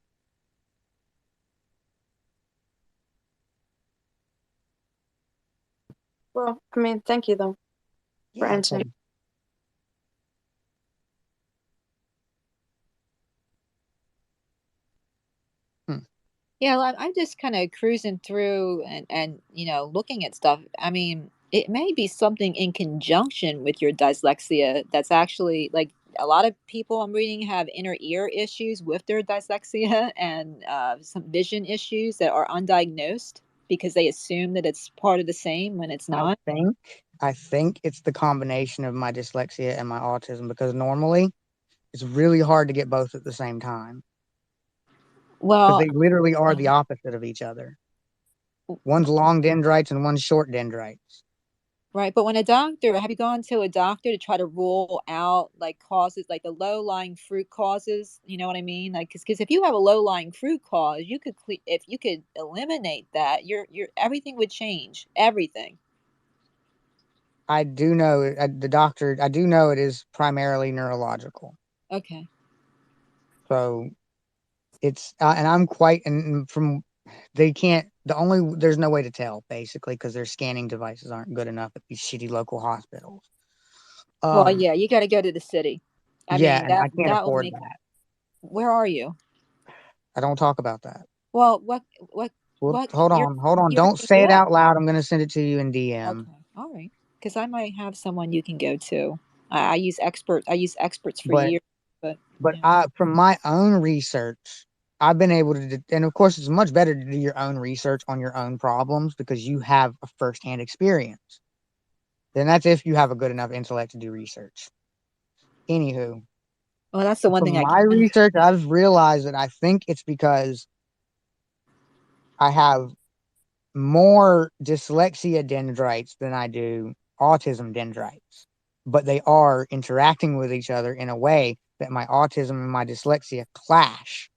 Well, I mean, thank you though for
Yeah,
answering.
Yeah, well, I'm just kind of cruising through and looking at stuff. I mean, it may be something in conjunction with your dyslexia that's actually like a lot of people I'm reading have inner ear issues with their dyslexia and some vision issues that are undiagnosed because they assume that it's part of the same when it's
I
not.
think I think it's the combination of my dyslexia and my autism because normally it's really hard to get both at the same time because
Well,
they literally are the opposite of each other. One's long dendrites and one's short dendrites.
right, but when a doctor, have you gone to a doctor to try to rule out like causes, like the low-lying fruit causes? You know what I mean? Like, because if you have a low-lying fruit cause, you could if you could eliminate that, your everything would change. Everything.
I do know the doctor. I do know it is primarily neurological.
Okay.
So it's and I'm quite and from they can't there's no way to tell basically because their scanning devices aren't good enough at these shitty local hospitals.
Well,
Um,
yeah, you got to go to the city. I
yeah,
mean,
and I can't
that will
afford
make.
that.
Where are you?
I don't talk about that.
Well, what
Well,
what
hold on.
you're
Don't
in
say
New
it
York.
out loud. I'm gonna send it to you in DM.
Okay. All right. Because I might have someone you can go to. I use experts for
But
years, but
but
yeah.
from my own research, I've been able to, and of course, it's much better to do your own research on your own problems because you have a firsthand experience. Then that's if you have a good enough intellect to do research. Anywho,
Well, that's the one
from
thing I
my
can.
research, I've realized that I think it's because I have more dyslexia dendrites than I do autism dendrites, but they are interacting with each other in a way that my autism and my dyslexia clash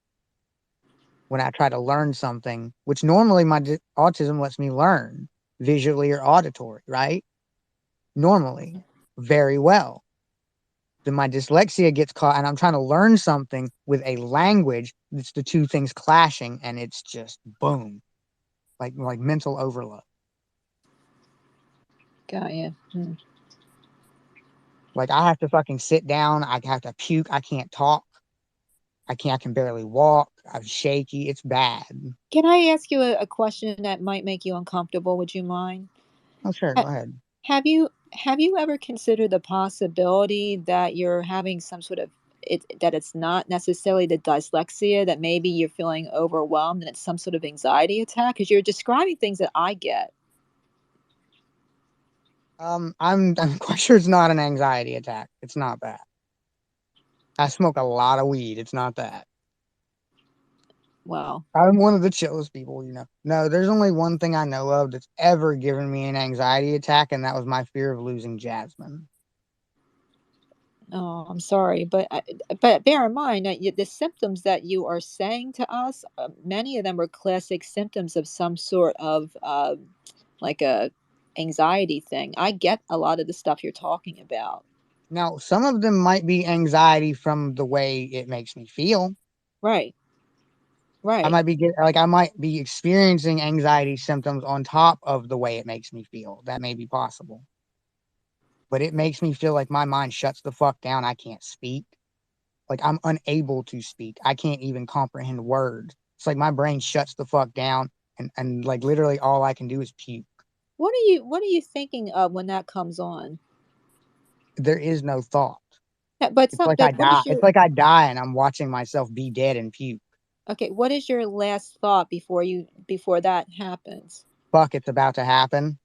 when I try to learn something, which normally my autism lets me learn visually or auditory, right? Normally, very well. Then my dyslexia gets caught, and I'm trying to learn something with a language. It's the two things clashing, and it's just boom, like mental overload.
Got you.
Like I have to fucking sit down. I have to puke. I can't talk. I can barely walk. I'm shaky. It's bad.
Can I ask you a question that might make you uncomfortable? Would you mind?
Oh, sure.
Ha-
Go ahead.
have you ever considered the possibility that you're having some sort of that it's not necessarily the dyslexia, that maybe you're feeling overwhelmed and it's some sort of anxiety attack? Because you're describing things that I get.
I'm quite sure it's not an anxiety attack. It's not that. I smoke a lot of weed. It's not that.
Well,
I'm one of the chillest people, you know. No, there's only one thing I know of that's ever given me an anxiety attack, and that was my fear of losing Jasmine.
oh, I'm sorry, but bear in mind that the symptoms that you are saying to us, many of them are classic symptoms of some sort of like a anxiety thing. I get a lot of the stuff you're talking about.
Now, some of them might be anxiety from the way it makes me feel.
Right,
I
right.
might be I might be experiencing anxiety symptoms on top of the way it makes me feel. That may be possible. But it makes me feel like my mind shuts the fuck down. I can't speak. Like I'm unable to speak. I can't even comprehend words. It's like my brain shuts the fuck down, and like literally all I can do is puke.
What are you thinking of when that comes on?
There is no thought.
Yeah, but
It's
some
like I
but what
die.
is
It's
your
like I die and I'm watching myself be dead and puke.
okay, what is your last thought before that happens?
Fuck, it's about to happen.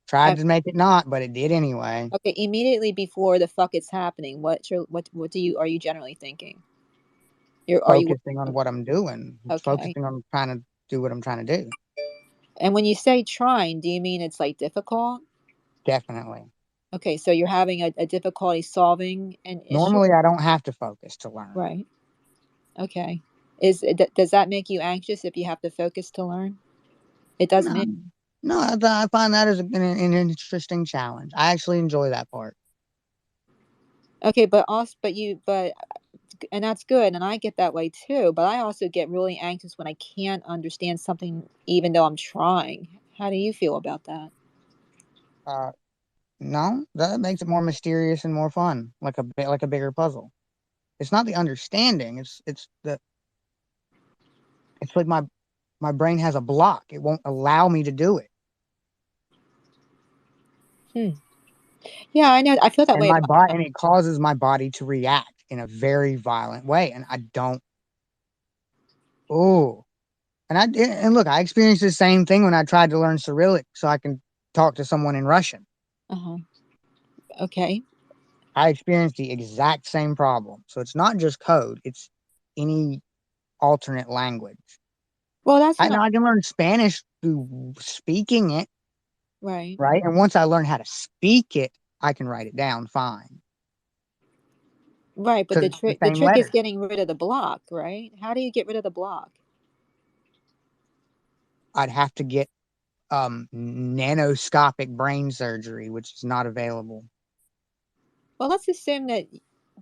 Tried
Uh,
to make it not, but it did anyway.
okay, immediately before the fuck it's happening, what do you are you generally thinking? Are you
Focusing on what I'm doing.
okay?
Focusing on trying to do what I'm trying to do.
And when you say trying, do you mean it's like difficult?
Definitely.
Okay, so you're having a difficulty solving an issue,
Normally I don't have to focus to learn.
right? Okay. Does that make you anxious if you have to focus to learn? It does
No,
me.
no, I find that as an interesting challenge. I actually enjoy that part.
Okay, but and that's good, and I get that way too, but I also get really anxious when I can't understand something even though I'm trying. How do you feel about that?
Uh, no, that makes it more mysterious and more fun, like like a bigger puzzle. It's not the understanding. It's like my brain has a block. It won't allow me to do it,
Hmm. Yeah, I know. I feel that
and
way
my
about
body and it causes my body to react in a very violent way, and I don't. Oh, and look, I experienced the same thing when I tried to learn Cyrillic so I can talk to someone in Russian.
uh-huh. Okay.
I experienced the exact same problem. So it's not just code; it's any alternate language.
Well, that's
I
what I
know I can learn Spanish through speaking it,
right.
right? And once I learn how to speak it, I can write it down fine
Right, but
because it's the
the
same
trick is
letters.
getting rid of the block, right? How do you get rid of the block?
I'd have to get nanoscopic brain surgery, which is not available.
Well, let's assume that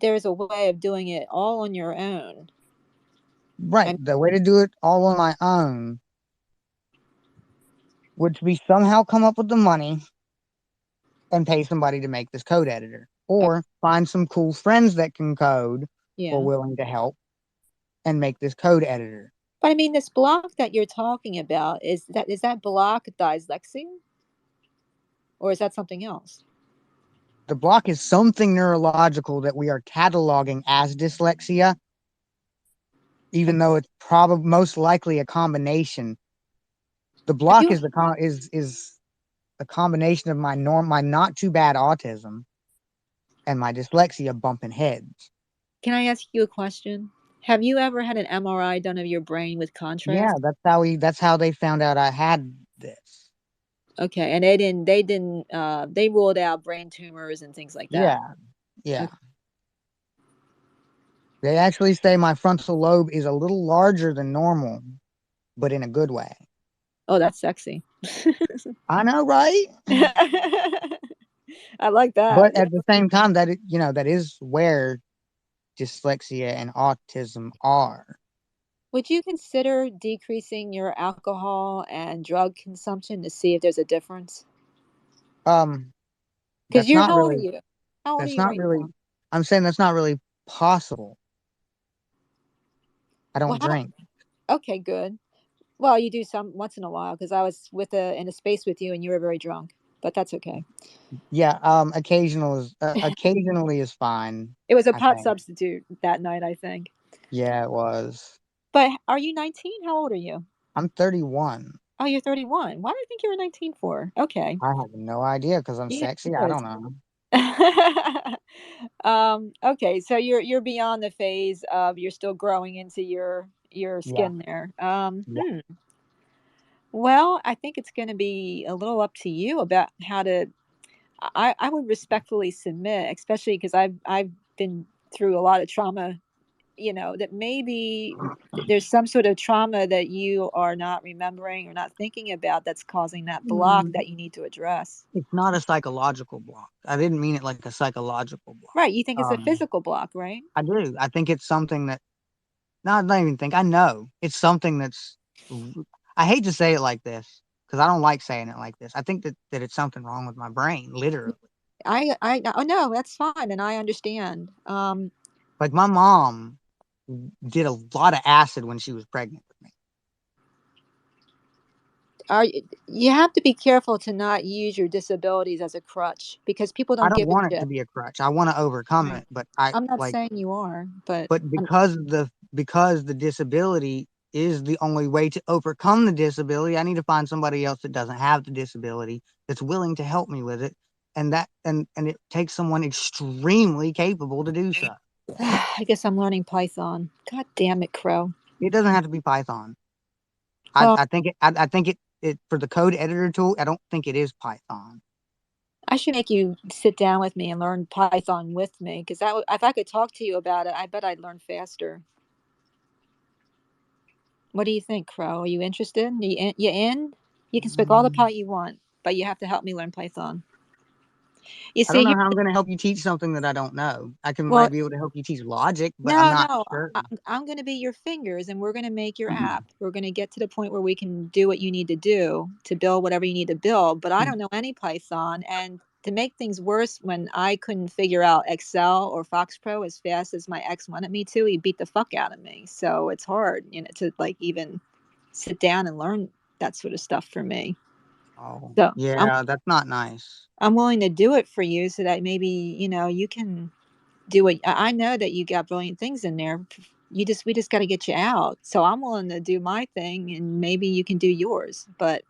there's a way of doing it all on your own.
Right.
I
The way to do it all on my own would be somehow come up with the money and pay somebody to make this code editor,
uh,
or find some cool friends that can code or
yeah.
willing to help and make this code editor.
But I mean, this block that you're talking about, is that block dyslexia or is that something else?
The block is something neurological that we are cataloging as dyslexia,
Uh,
even though it's probably most likely a combination. The
Have
block
you
is is a combination of my not too bad autism and my dyslexia bumping heads.
can I ask you a question? Have you ever had an MRI done of your brain with
Yeah,
contrast?
that's how they found out I had this.
Okay, and they ruled out brain tumors and things like that.
Yeah, yeah.
Okay.
They actually say my frontal lobe is a little larger than normal, but in a good way.
Oh, that's sexy.
I know, right?
I like that.
But at the same time, that is where dyslexia and autism are.
Would you consider decreasing your alcohol and drug consumption to see if there's a difference?
Um,
Because
that's not
how old are
really.
you? How old are
That's
you
not
right
really.
now?
I'm saying that's not really possible. I
Well,
don't drink.
okay, good. Well, you do some once in a while because I was in a space with you and you were very drunk, but that's okay.
Yeah. Occasionally is fine.
It was a
I
pot
think.
substitute that night, I think.
Yeah, it was.
But are you 19? How old are you?
I'm 31.
Oh, you're 31. Why do I think you were 19 for? Okay.
I have no idea because I'm
Yeah,
sexy. I
it
don't know.
is. Okay, so you're beyond the phase of you're still growing into your
Yeah.
skin there.
Yeah.
Well, I think it's going to be a little up to you about how to. I would respectfully submit, especially because I've been through a lot of trauma. That maybe there's some sort of trauma that you are not remembering or not thinking about that's causing that block
Mm,
that you need to address.
It's not a psychological block. I didn't mean it like a psychological block.
Right? You think it's a physical block, right?
I do. I think it's something that, no, I don't even think, I know it's something I hate to say it like this because I don't like saying it like this. I think that it's something wrong with my brain, literally.
Oh no, that's fine, and I understand.
Like my mom did a lot of acid when she was pregnant with me.
You have to be careful to not use your disabilities as a crutch because people
I
don't
don't
give a
want it to
shit.
be a crutch. I want to overcome it, but
I'm not saying you are, but
because the disability is the only way to overcome the disability, I need to find somebody else that doesn't have the disability that's willing to help me with it, and it takes someone extremely capable to do so.
I guess I'm learning Python. God damn it, Crow.
It doesn't have to be Python.
Well,
I think it for the code editor tool. I don't think it is Python.
I should make you sit down with me and learn Python with me because if I could talk to you about it, I bet I'd learn faster. What do you think, Crow? Are you interested? You in? You can speak all the pot you want, but you have to help me learn Python. You
I don't
see,
know how I'm going to help you teach something that I don't know.
well,
Might be able to help you teach logic, but I'm
no,
not
no.
sure.
I'm going to be your fingers and we're going to make your app. We're going to get to the point where we can do what you need to do to build whatever you need to build. But I don't know any Python. And to make things worse, when I couldn't figure out Excel or Fox Pro as fast as my ex wanted me to, he beat the fuck out of me. So it's hard, to like even sit down and learn that sort of stuff for me.
Oh,
So
yeah, that's not nice.
I'm willing to do it for you so that maybe, you can do it. I know that you got brilliant things in there. We just got to get you out. So I'm willing to do my thing and maybe you can do yours. But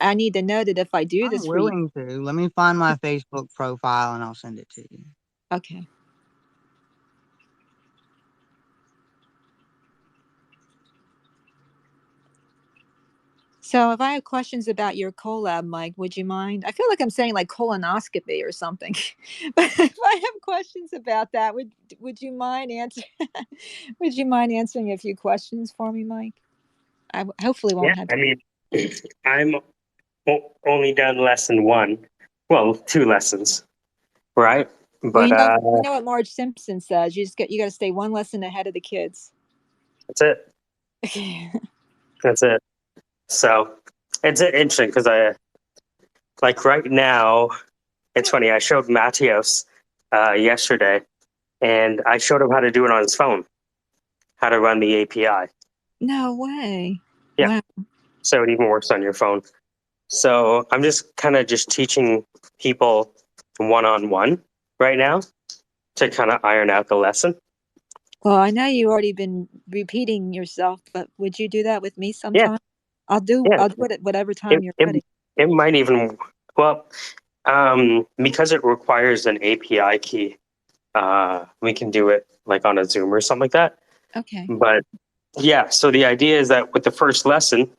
I need to know that if I do
I'm
this for you.
willing to. Let me find my Facebook profile and I'll send it to you.
Okay. So if I have questions about your collab, Mike, would you mind? I feel like I'm saying like colonoscopy or something. But if I have questions about that, would you mind answering would you mind answering a few questions for me, Mike? I hopefully
Yeah,
won't have
I
to.
mean, I'm only done lesson one. Well, two lessons, right?
Well,
But
you know what Marge Simpson says. You got to stay one lesson ahead of the kids.
that's it. That's it. So it's interesting because like right now, it's funny. I showed Matthios yesterday, and I showed him how to do it on his phone, how to run the API.
No way.
Yeah,
Wow.
so it even works on your phone. So I'm just kind of just teaching people one on one right now to kind of iron out the lesson.
Well, I know you already been repeating yourself, but would you do that with me
Yeah,
sometime? I'll do
yeah.
it at whatever
It
time you're
it,
ready.
it might even because it requires an API key. We can do it like on a Zoom or something like that.
Okay.
But yeah, so the idea is that with the first lesson,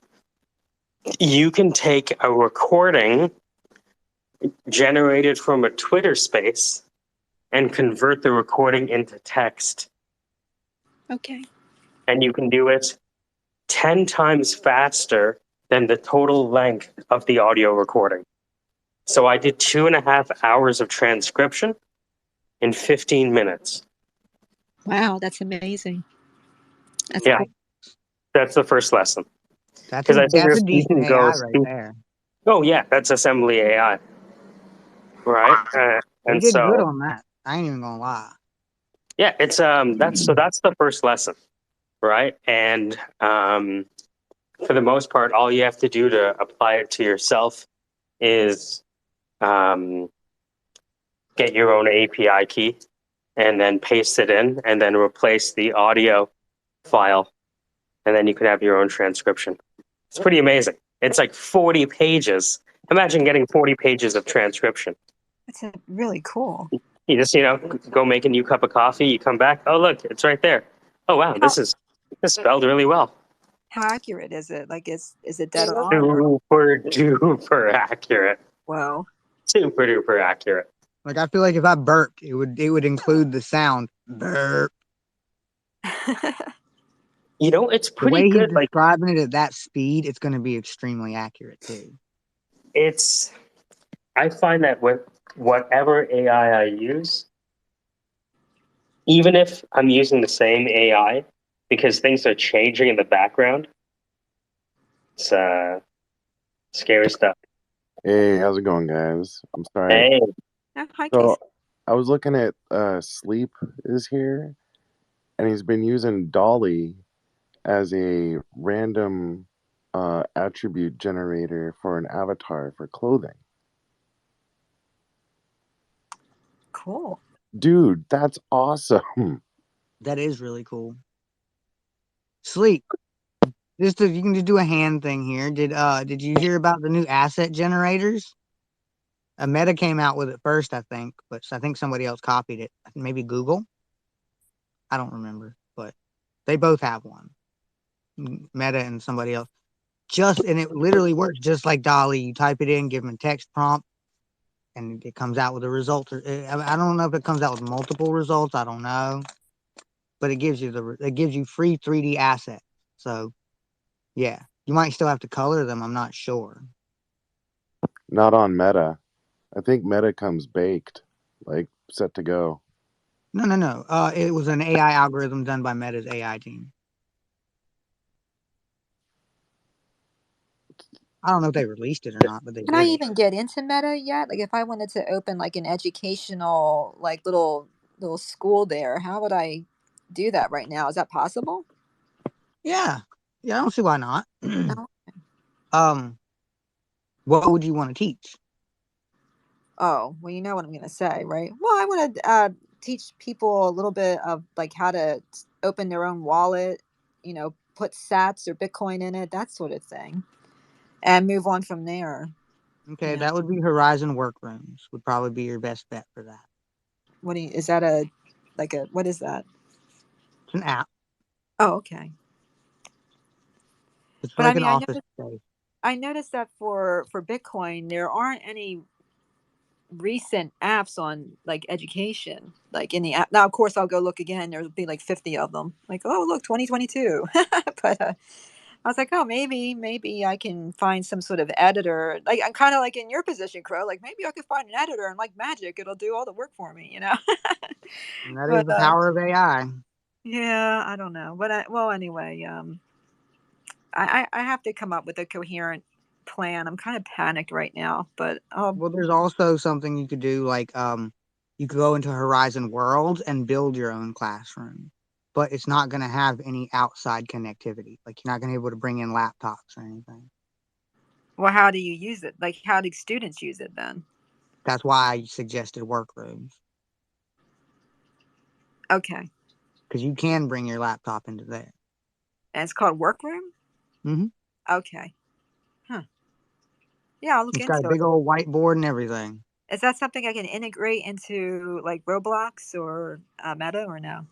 you can take a recording generated from a Twitter space and convert the recording into text
Okay.
and you can do it 10 times faster than the total length of the audio recording. So I did 2.5 hours of transcription in 15 minutes.
Wow, that's amazing. That's
Yeah,
cool.
that's the first lesson.
That's
Because I
a
figure you
decent
can go
AI right
speak.
there.
Oh, yeah, that's assembly AI, right?
They
And
did good
so,
on that. I ain't even gonna lie.
yeah, it's that's the first lesson, right? And for the most part, all you have to do to apply it to yourself is um, get your own API key and then paste it in and then replace the audio file. And then you can have your own transcription. It's pretty amazing. It's like 40 pages. Imagine getting 40 pages of transcription.
That's really cool.
You just, go make a new cup of coffee. You come back. Oh, look, it's right there. Oh, wow,
How
this spelled really well.
how accurate is it? Like, is it dead on or?
Super duper accurate.
Well,
Super duper accurate.
Like I feel like if I burped, it would include the sound burp.
It's
The
pretty
way he's
good. Like,
describing it at that speed, it's going to be extremely accurate too.
I find that with whatever AI I use, even if I'm using the same AI, because things are changing in the background, it's scary stuff.
Hey, how's it going, guys? I'm sorry.
Hey,
oh, hi, Casey.
So I was looking at Sleep is here, and he's been using Dolly as a random attribute generator for an avatar for clothing.
Cool.
Dude, that's awesome.
That is really cool. Sleep. You can just do a hand thing here. Did you hear about the new asset generators? A Meta came out with it first, I think, but I think somebody else copied it. Maybe Google. I don't remember, but they both have one. Meta and somebody else. And it literally works just like Dolly. You type it in, give them a text prompt, and it comes out with a result. I don't know if it comes out with multiple results. I don't know, but it gives you free 3D assets. So yeah, you might still have to color them. I'm not sure.
Not on Meta. I think Meta comes baked, like set to go.
No. It was an AI algorithm done by Meta's AI team. I don't know if they released it or not, but they
Can I
did.
even get into Meta yet? Like, if I wanted to open like an educational, like little school there, how would I do that right now? Is that possible?
Yeah, I don't see why not.
No.
um, what would you want to teach?
Oh, well, you know what I'm gonna say, right? Well, I want to teach people a little bit of like how to open their own wallet, put Sats or Bitcoin in it, that sort of thing, and move on from there.
Okay, that would be Horizon Workrooms. Would probably be your best bet for that.
Is that what is that?
It's an app.
Oh, okay.
It's
But I
like an
mean,
office space.
I noticed that for Bitcoin, there aren't any recent apps on like education, like in the app. Now, of course, I'll go look again. There'll be like 50 of them. Like, oh, look, 2022. But I was like, oh, maybe I can find some sort of editor. Like, I'm kind of like in your position, Crow. Like, maybe I could find an editor and like magic, it'll do all the work for me,
And that is
But
the power of AI.
yeah, I don't know. But well, anyway, I have to come up with a coherent plan. I'm kind of panicked right now, but
Well, there's also something you could do, like you could go into Horizon Worlds and build your own classroom, but it's not going to have any outside connectivity. Like you're not going to be able to bring in laptops or anything.
well, how do you use it? Like, how do students use it then?
That's why I suggested workrooms,
Okay,
because you can bring your laptop into there.
and it's called Workroom.
Mm-hmm.
Okay, huh? Yeah, I'll look
It's got a
into
big
it.
old whiteboard and everything.
Is that something I can integrate into like Roblox or Meta or no?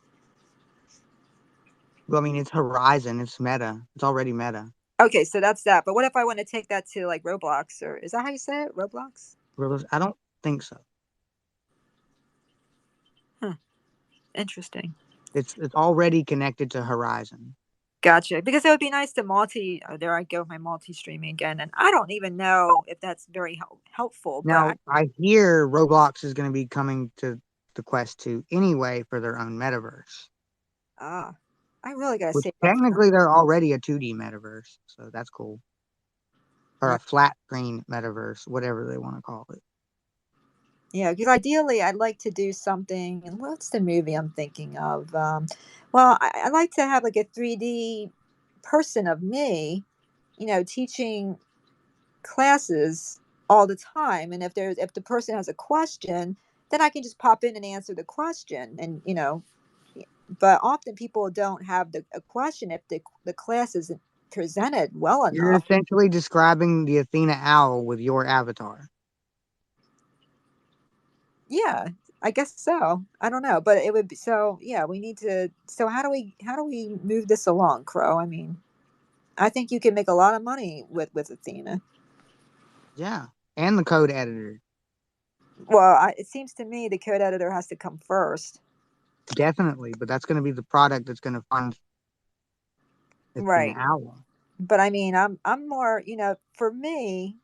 Well, I mean, it's Horizon. It's Meta. It's already Meta.
Okay, so that's that. But what if I want to take that to like Roblox, or is that how you say it? Roblox?
I don't think so.
Huh. Interesting.
It's already connected to Horizon.
Gotcha. Because it would be nice to there I go, my multi-streaming again. And I don't even know if that's very helpful,
Now,
but
I hear Roblox is going to be coming to the Quest 2 anyway for their own metaverse.
I really got to
Which
save up for that.
technically they're already a 2D metaverse, so that's cool. Or
Right.
a flat screen metaverse, whatever they want to call it.
Yeah, because ideally I'd like to do something. And what's the movie I'm thinking of? Well, I'd like to have like a 3D person of me, teaching classes all the time. And if the person has a question, then I can just pop in and answer the question. And but often people don't have a question if the class isn't presented well
You're
enough.
essentially describing the Athena Owl with your avatar.
Yeah, I guess so. I don't know, but it would be so. Yeah, we need to. So how do we move this along, Crow? I mean, I think you can make a lot of money with Athena.
Yeah. And the code editor.
Well, it seems to me the code editor has to come first.
Definitely. But that's going to be the product that's going to fund Athena
Right.
Owl.
But I mean, I'm more. For me,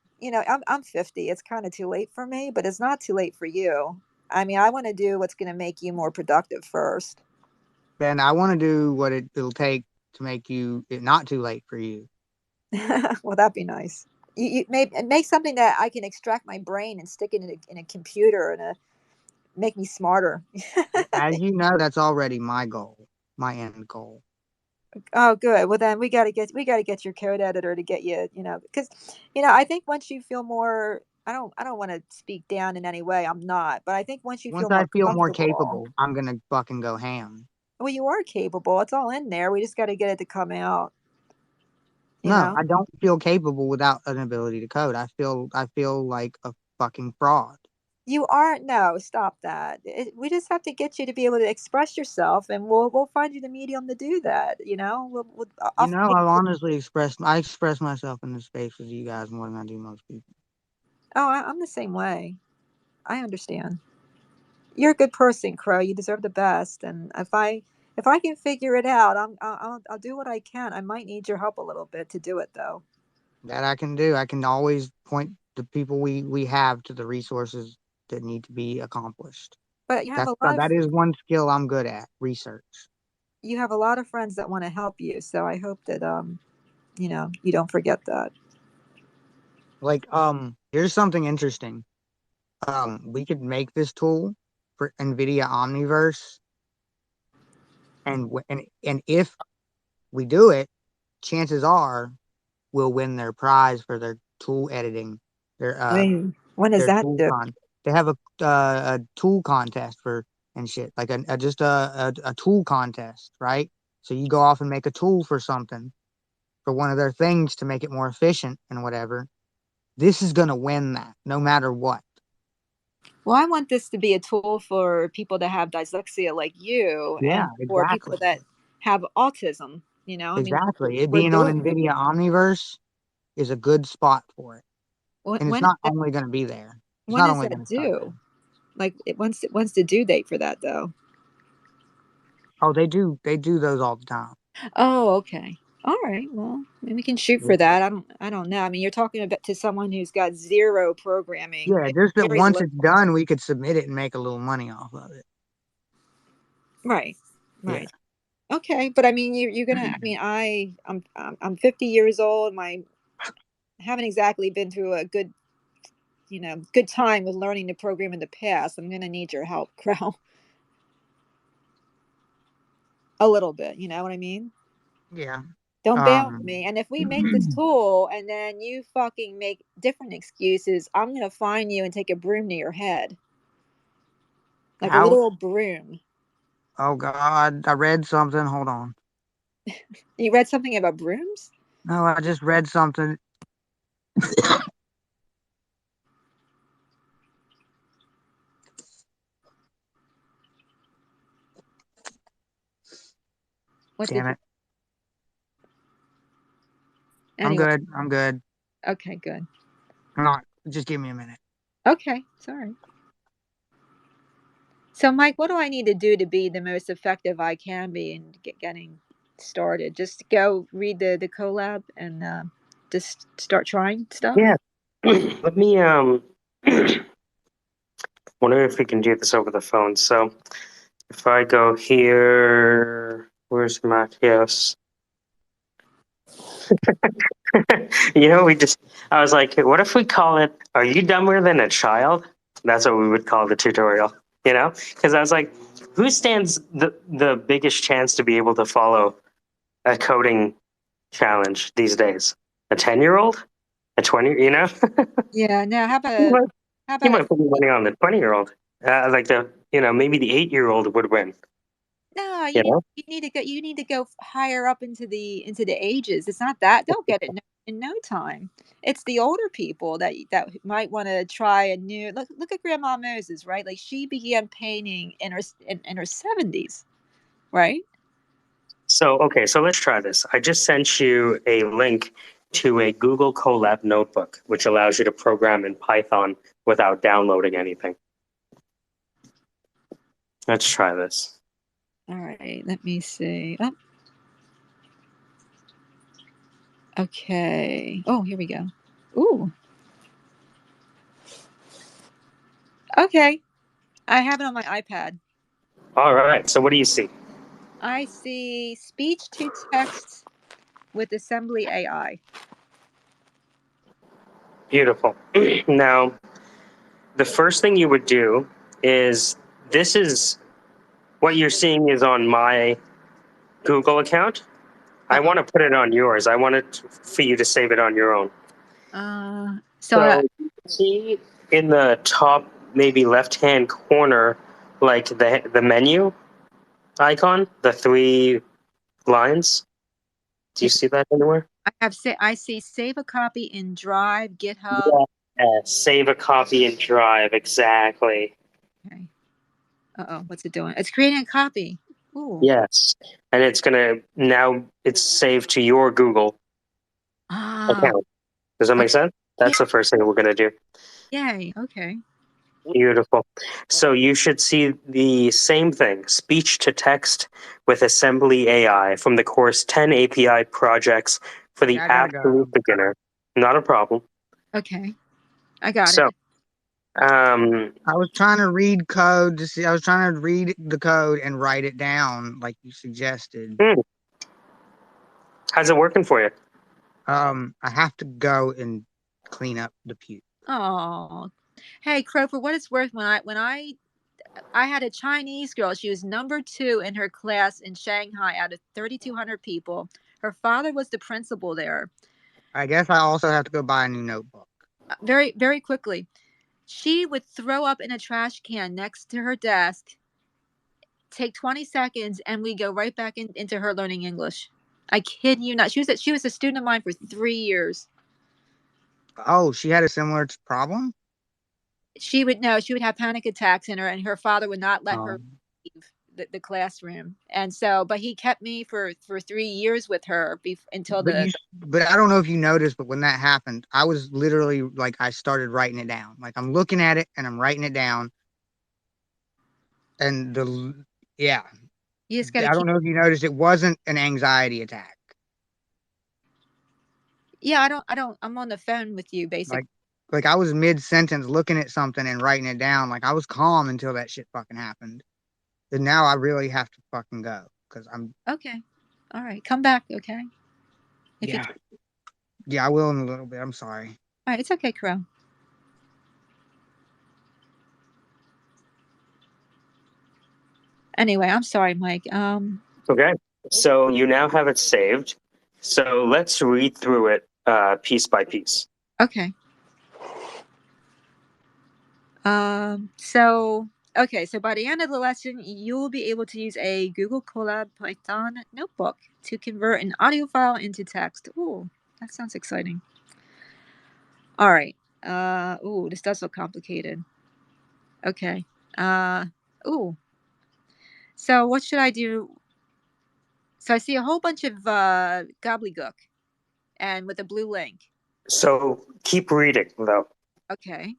I'm 50. It's kind of too late for me, but it's not too late for you. I mean, I want to do what's going to make you more productive first.
And I want to do what it'll take to make it not too late for you.
Well, that'd be nice. You make something that I can extract my brain and stick it in a computer and make me smarter.
As you know, that's already my goal, my end goal.
Oh, good. Well, then we got to get your code editor to get you. Because I think once you feel more, I don't want to speak down in any way. I'm not, but I think once you
Once
feel
I
more
feel more
comfortable,
capable, I'm going to fucking go ham.
well, you are capable. It's all in there. We just got to get it to come out. You
No,
know.
I don't feel capable without an ability to code. I feel like a fucking fraud.
You aren't. No, stop that. We just have to get you to be able to express yourself, and we'll find you the medium to do that.
You know, I express myself in the space with you guys more than I do most people.
Oh, I'm the same way. I understand. You're a good person, Crow. You deserve the best, and if I can figure it out, I'll do what I can. I might need your help a little bit to do it, though.
That I can do. I can always point the people we have to the resources that need to be accomplished.
But
That is one skill I'm good at, research.
you have a lot of friends that want to help you, so I hope that you don't forget that.
Like, here's something interesting. We could make this tool for NVIDIA Omniverse, and if we do it, chances are we'll win their prize for their tool editing, their uh
When is
their
that
tool
due?
con. They have a tool contest for and shit, like just a tool contest, right? So you go off and make a tool for something for one of their things to make it more efficient and whatever. This is gonna win that no matter what.
Well, I want this to be a tool for people that have dyslexia like you
Yeah,
and for people
exactly.
that have autism. I mean,
Exactly. It
we're
being on
doing.
NVIDIA Omniverse is a good spot for it.
When,
And it's
when is
not
that,
only going to be there. It's
when
not
is
only going
that
to start there.
due? Like, when's the due date for that, though?
Oh, they do those all the time.
Oh, okay. All right. Well, maybe we can shoot
Yeah.
for that. I don't know. I mean, you're talking about to someone who's got zero programming
Yeah, just that
very
once
little.
it's done, we could submit it and make a little money off of it.
Right.
Yeah.
Right. Okay. But I mean, you're gonna. I mean, I'm 50 years old. Haven't exactly been through a good time with learning to program in the past. I'm gonna need your help, Crow. A little bit. You know what I mean?
Yeah.
Don't bail on
Um
me. And if we make this tool and then you fucking make different excuses, I'm gonna find you and take a broom to your head, like a
how
literal broom.
oh God, I read something. Hold on.
You read something about brooms?
No, I just read something.
What
Damn
did you?
it. I'm
Anyway,
good. I'm good.
okay, good.
I'm not just give me a minute.
Okay, sorry. So, Mike, what do I need to do to be the most effective I can be in getting started? Just go read the collab and just start trying stuff.
Yeah. Let me wonder if we can do this over the phone. So if I go here, where's Matthias? I was like, what if we call it, Are You Dumber Than a Child? That's what we would call the tutorial, Because I was like, who stands the biggest chance to be able to follow a coding challenge these days? A 10-year-old? A 20,
Yeah. Now, how about
You might,
how
you
about a
might put your money on the 20-year-old. Maybe the 8-year-old would win,
no?
you know?
You need to go. You need to go higher up into the ages. It's not that they'll get it in no time. It's the older people that might want to try a new. Look at Grandma Moses, right? Like she began painting in her 70s, right?
So let's try this. I just sent you a link to a Google Colab notebook, which allows you to program in Python without downloading anything. Let's try this.
All right. Let me see. Oh, okay. Oh, here we go. Ooh. Okay. I have it on my iPad.
All right. So what do you see?
I see speech to text with assembly AI.
Beautiful. Now, the first thing you would do is this is what you're seeing is on my Google account. I
Uh-oh.
want to put it on yours. I want it for you to save it on your own.
So
See in the top, maybe left-hand corner, like the menu icon, the three lines. Do you see that anywhere?
I see save a copy in Drive, GitHub.
Yeah. Save a copy in Drive. Exactly.
Okay. Uh-oh, what's it doing? It's creating a copy. Ooh.
Yes. And it's saved to your Google
Ah,
account. Does that make
okay.
sense?
Yeah,
That's the first thing we're going to do.
yay. Okay.
Beautiful. So you should see the same thing, speech to text with Assembly AI from the course 10 API projects for the
Yeah, I gotta
absolute
go.
beginner. Not a problem.
Okay. I got
So,
it.
I was trying to read code to see. I was trying to read the code and write it down like you suggested.
how's it working for you?
I have to go and clean up the pew.
Oh. Hey, Crow, for what it's worth, I had a Chinese girl. She was number 2 in her class in Shanghai out of 3,200 people. Her father was the principal there.
I guess I also have to go buy a new notebook.
Very, very quickly. She would throw up in a trash can next to her desk, take 20 seconds, and we go right back into her learning English. I kid you not. She was a student of mine for 3 years.
Oh, she had a similar problem.
She would have panic attacks and her father would not let her
Um,
leave the classroom. And so, but he kept me for 3 years with her until
but
the
but I don't know if you noticed, but when that happened, I was literally like, I started writing it down. Like I'm looking at it and I'm writing it down. And yeah,
you just got to
I
keep.
don't know if you noticed, it wasn't an anxiety attack.
Yeah, I'm on the phone with you basically.
Like, like I was mid sentence looking at something and writing it down. Like I was calm until that shit fucking happened. And now I really have to fucking go because I'm.
Okay. All right. Come back, okay? If you
Yeah, yeah, I will in a little bit. I'm sorry.
All right, it's okay, Crow. Anyway, I'm sorry, Mike.
Okay. So you now have it saved. So let's read through it piece by piece.
Okay. So okay, so by the end of the lesson, you will be able to use a Google Colab Python notebook to convert an audio file into text. Ooh, that sounds exciting. All right. Ooh, this does look complicated. Okay. Ooh. So what should I do? So I see a whole bunch of gobbledygook and with a blue link.
So keep reading, though.
Okay.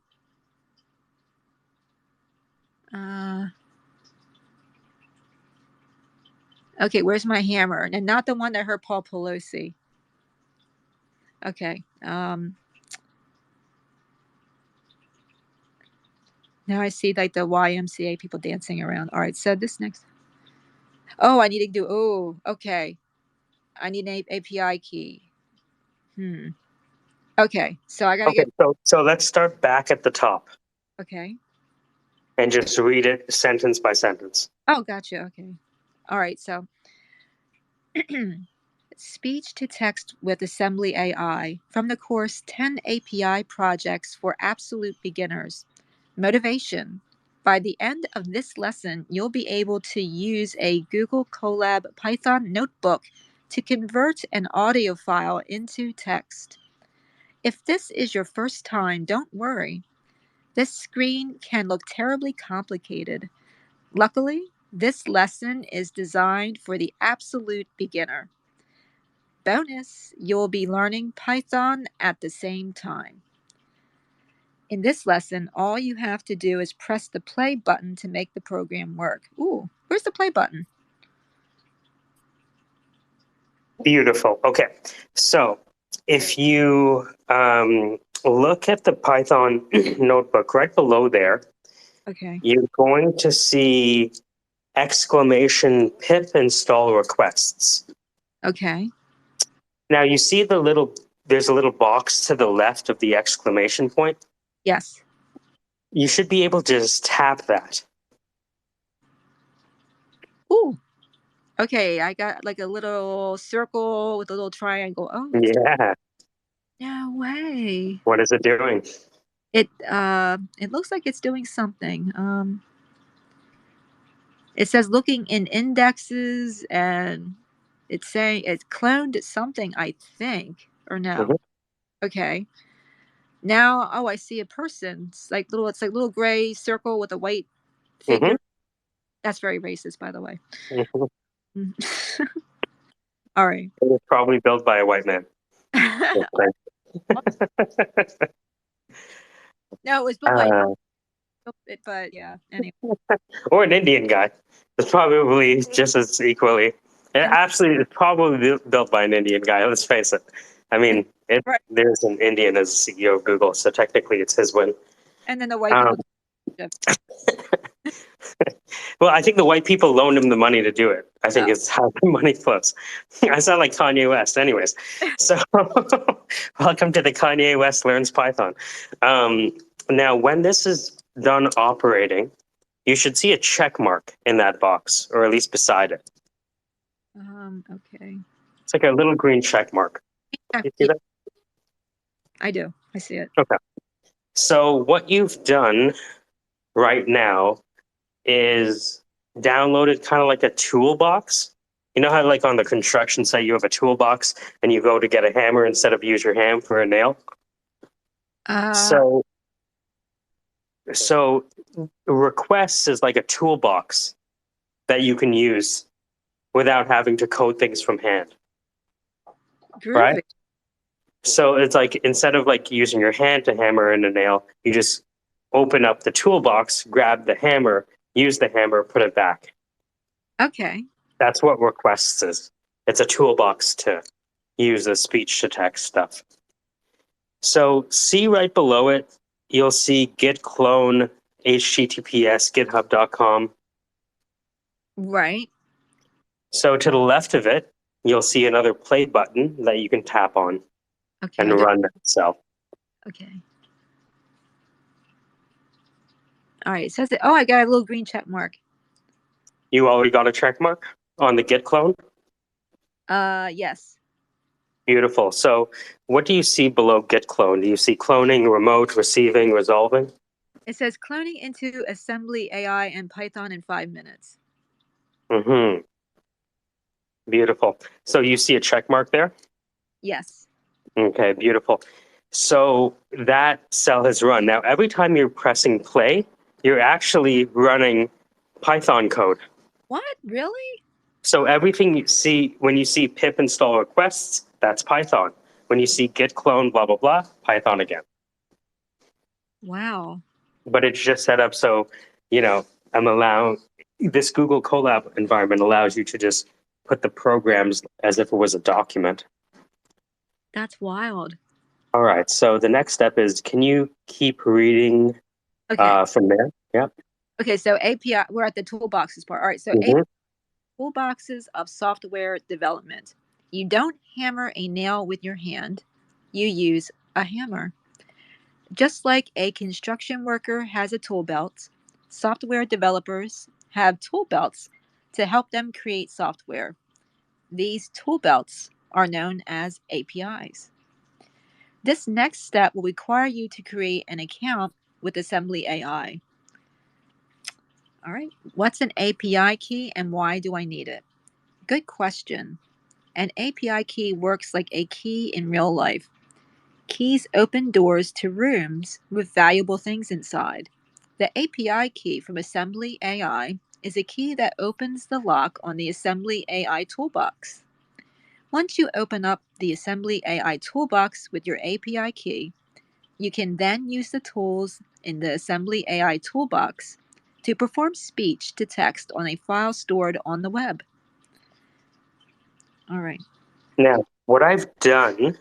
Uh, Okay, where's my hammer? And not the one that hurt Paul Pelosi. Okay. Now I see like the YMCA people dancing around. All right, so this next. Oh, I need to do. Oh, okay. I need an API key. Okay, so I gotta
Okay,
get.
so let's start back at the top
Okay.
and just read it sentence by sentence.
Oh, gotcha. Okay. All right. So, speech to text with Assembly AI from the course 10 API projects for absolute beginners. Motivation. By the end of this lesson, you'll be able to use a Google Colab Python notebook to convert an audio file into text. If this is your first time, don't worry. This screen can look terribly complicated. Luckily, this lesson is designed for the absolute beginner. Bonus, you'll be learning Python at the same time. In this lesson, all you have to do is press the play button to make the program work. Ooh, where's the play button?
Beautiful. Okay, so if you look at the Python notebook right below there,
Okay.
you're going to see exclamation pip install requests.
Okay.
Now you see there's a little box to the left of the exclamation point.
Yes.
You should be able to just tap that.
Ooh. Okay, I got like a little circle with a little triangle. Oh,
Yeah.
no way.
What is it doing?
It looks like it's doing something. It says looking in indexes and it's saying it cloned something, I think. Or no.
Mhm.
Okay. Now, oh, I see a person. It's like little gray circle with a white
Mhm.
figure. That's very racist, by the way.
Mhm.
Mm. All right.
It was probably built by a white man.
No, it was built by
uh,
but yeah. Anyway,
or an Indian guy. It's probably just as equally.
and
It's probably built by an Indian guy. Let's face it. I mean,
right,
there's an Indian as CEO of Google, so technically it's his win.
and then the white
Um,
people.
well, I think the white people loaned him the money to do it. I think
Oh,
it's how the money flows. I sound like Kanye West, anyways. So, welcome to the Kanye West learns Python. Now, when this is done operating, you should see a check mark in that box, or at least beside it.
okay.
It's like a little green check mark.
Yeah,
You see
yeah,
that?
I do. I see it.
Okay. So, what you've done right now is downloaded kind of like a toolbox. You know how, like on the construction site, you have a toolbox and you go to get a hammer instead of use your hand for a nail?
Uh,
So, so requests is like a toolbox that you can use without having to code things from hand, right?
groovy.
So it's like instead of like using your hand to hammer in a nail, you just open up the toolbox, grab the hammer, use the hammer, put it back.
Okay.
That's what requests is. It's a toolbox to use the speech to text stuff. So see right below it, you'll see git clone https github.com.
Right.
So to the left of it, you'll see another play button that you can tap on
Okay.
and
I just,
run itself.
okay. All right. It says it. Oh, I got a little green check mark.
You already got a check mark on the git clone?
Yes.
Beautiful. So what do you see below git clone? Do you see cloning, remote, receiving, resolving?
It says cloning into assembly AI and Python in 5 minutes.
Mm-hmm. Beautiful. So you see a check mark there?
Yes.
Okay, beautiful. So that cell has run. Now, every time you're pressing play, you're actually running Python code.
What? Really?
So everything you see, when you see pip install requests, that's Python. When you see git clone, blah, blah, blah, Python again.
Wow.
But it's just set up so, I'm allowing this Google Colab environment allows you to just put the programs as if it was a document.
That's wild.
All right. So the next step is, can you keep reading
Okay.
from there? Yeah.
Okay. So API, we're at the toolboxes part. All right. So
Mhm.
toolboxes of software development. You don't hammer a nail with your hand, you use a hammer. Just like a construction worker has a tool belt, software developers have tool belts to help them create software. These tool belts are known as APIs. This next step will require you to create an account with Assembly AI. All right, what's an API key and why do I need it? Good question. An API key works like a key in real life. Keys open doors to rooms with valuable things inside. The API key from Assembly AI is a key that opens the lock on the Assembly AI toolbox. Once you open up the Assembly AI toolbox with your API key, you can then use the tools in the Assembly AI toolbox to perform speech to text on a file stored on the web. All right.
Now, what I've done,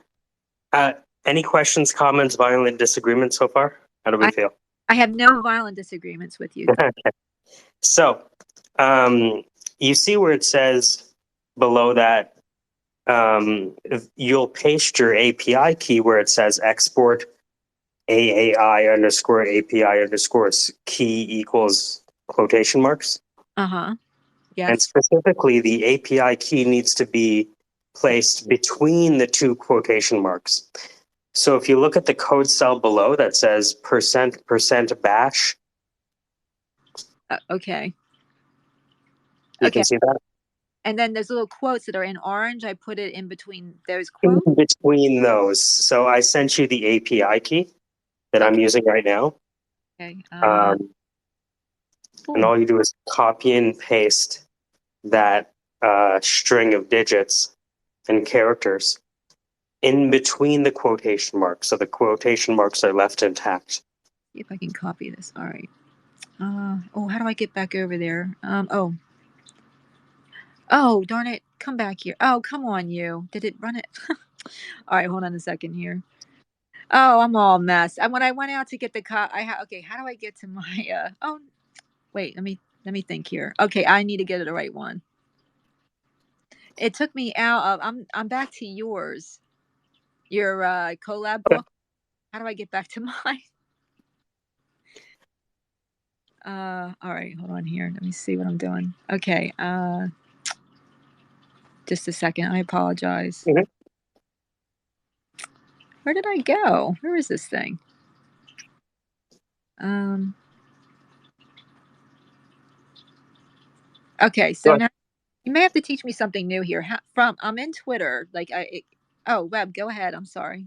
uh, any questions, comments, violent disagreements so far? How do we
I,
feel?
I have no violent disagreements with you.
So, you see where it says below that, you'll paste your API key where it says export AAI underscore API underscore key equals quotation marks.
Uh-huh.
And
Yes.
specifically, the API key needs to be placed between the two quotation marks. So if you look at the code cell below that says percent bash,
Okay.
you
Okay.
can see that
And then there's little quotes that are in orange. I put it in between those
in
quotes.
between those. So I sent you the API key that I'm
Okay.
using right now.
Okay.
And
Cool.
all you do is copy and paste that string of digits and characters in between the quotation marks. So the quotation marks are left intact.
See if I can copy this. All right. Oh, how do I get back over there? Oh, darn it. Come back here. Oh, come on, you. Did it run it? All right, hold on a second here. Oh, I'm all messed. And when I went out to get the okay, how do I get to my oh, wait, let me think here. Okay, I need to get the right one. It took me out of I'm back to yours. Your collab book. How do I get back to mine? All right, hold on here. Let me see what I'm doing. Okay, just a second. I apologize.
Mhm.
Where did I go? Where is this thing? Um. Okay, so now you may have to teach me something new here. I'm in Twitter. Oh, Web, go ahead. I'm sorry.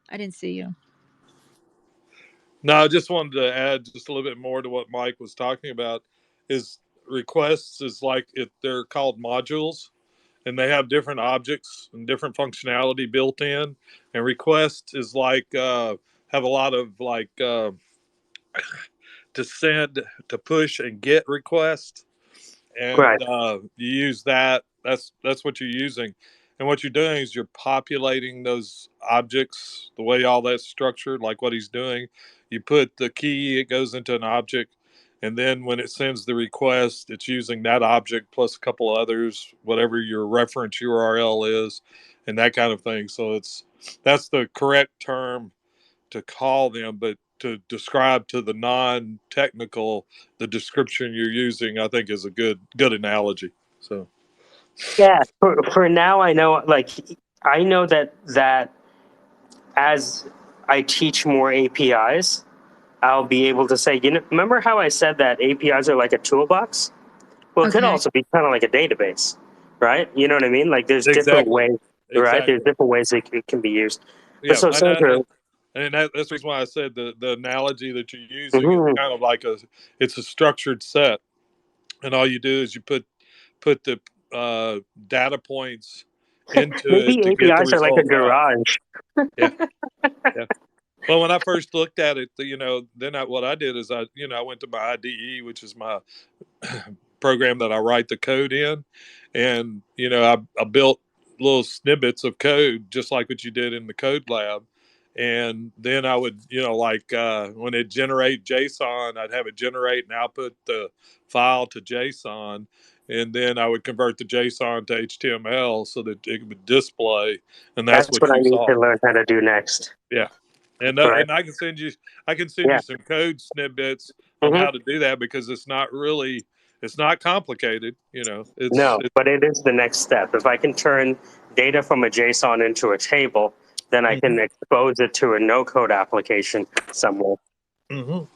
I didn't see you.
No, I just wanted to add just a little bit more to what Mike was talking about. Is requests is like they're called modules, and they have different objects and different functionality built in. And request is like have a lot of to send, to push, and get requests,
Right.
and you use that. That's what you're using, and what you're doing is you're populating those objects the way all that's structured, like what he's doing. You put the key, it goes into an object, and then when it sends the request, it's using that object plus a couple others, whatever your reference URL is, and that kind of thing. So that's the correct term to call them, but to describe to the non-technical, the description you're using, I think, is a good analogy. So
Yeah. For now, I know. I know that as I teach more APIs, I'll be able to say, remember how I said that APIs are like a toolbox? Well, it could
Okay.
also be kind of like a database, right? You know what I mean? Like there's different
exactly,
ways, right? There's
exactly,
different ways it can be used. But
yeah,
so Sandra,
that's the reason why I said the analogy that you're using is
mhm,
kind of like it's a structured set, and all you do is you put the data points into it
maybe
to get the
APIs are like a
result out.
garage.
Yeah, yeah. Well, when I first looked at it, then what I did is I went to my IDE, which is my program that I write the code in, and I built little snippets of code just like what you did in the code lab. And then I would, like when it generate JSON, I'd have it generate and output the file to JSON, and then I would convert the JSON to HTML so that it would display, and that's
That's
what
what I
you
need
saw.
to learn how to do next.
Yeah,
Right?
and I can send you
Yeah.
some code snippets on
Hmm.
how to do that because it's not complicated.
No, but it is the next step. If I can turn data from a JSON into a table, then I can expose it to a no-code application somewhere.
Mhm.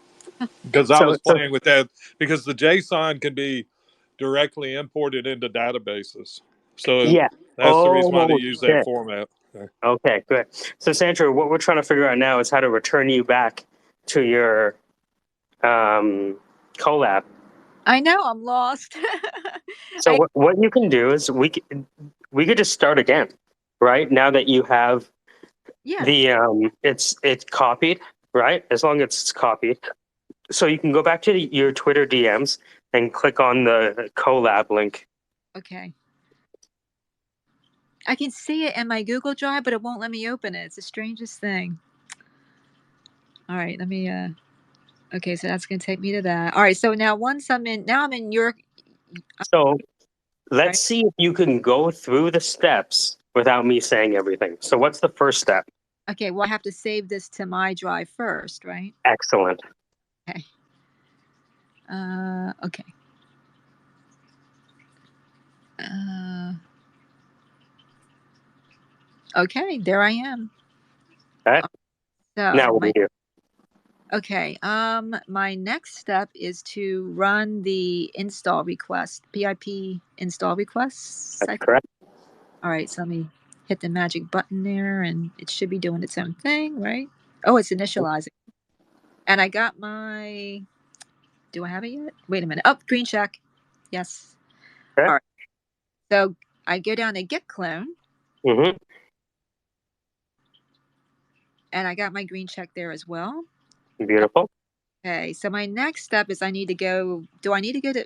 Because I
So,
was playing with that because the JSON can be directly imported into databases. So
yeah.
that's the reason why they
Oh,
use that
shit.
format.
Okay, good. So, Sandra, what we're trying to figure out now is how to return you back to your collab.
I know I'm lost.
So, what you can do is we could just start again, right? Now that you have
Yeah.
the it's copied, right? As long as it's copied, so you can go back to your Twitter DMs and click on the collab link.
Okay. I can see it in my Google Drive, but it won't let me open it. It's the strangest thing. All right, let me okay, so that's gonna take me to that. All right, so now I'm in your
So let's
right?
see if you can go through the steps without me saying everything. So what's the first step?
Okay, well I have to save this to my drive first, right?
Excellent.
Okay. Okay. Uh, okay, there I am.
All right. Now
So
what do you do?
okay, my next step is to run the install request, PIP install requests.
That's correct.
All right, so let me hit the magic button there, and it should be doing its own thing, right? Oh, it's initializing. And I got my. Do I have it yet? Wait a minute. Oh, green check. Yes.
Okay.
All right. So I go down to Git clone,
Mm-hmm.
and I got my green check there as well.
Beautiful.
Okay. So my next step is I need to go. Do I need to go to?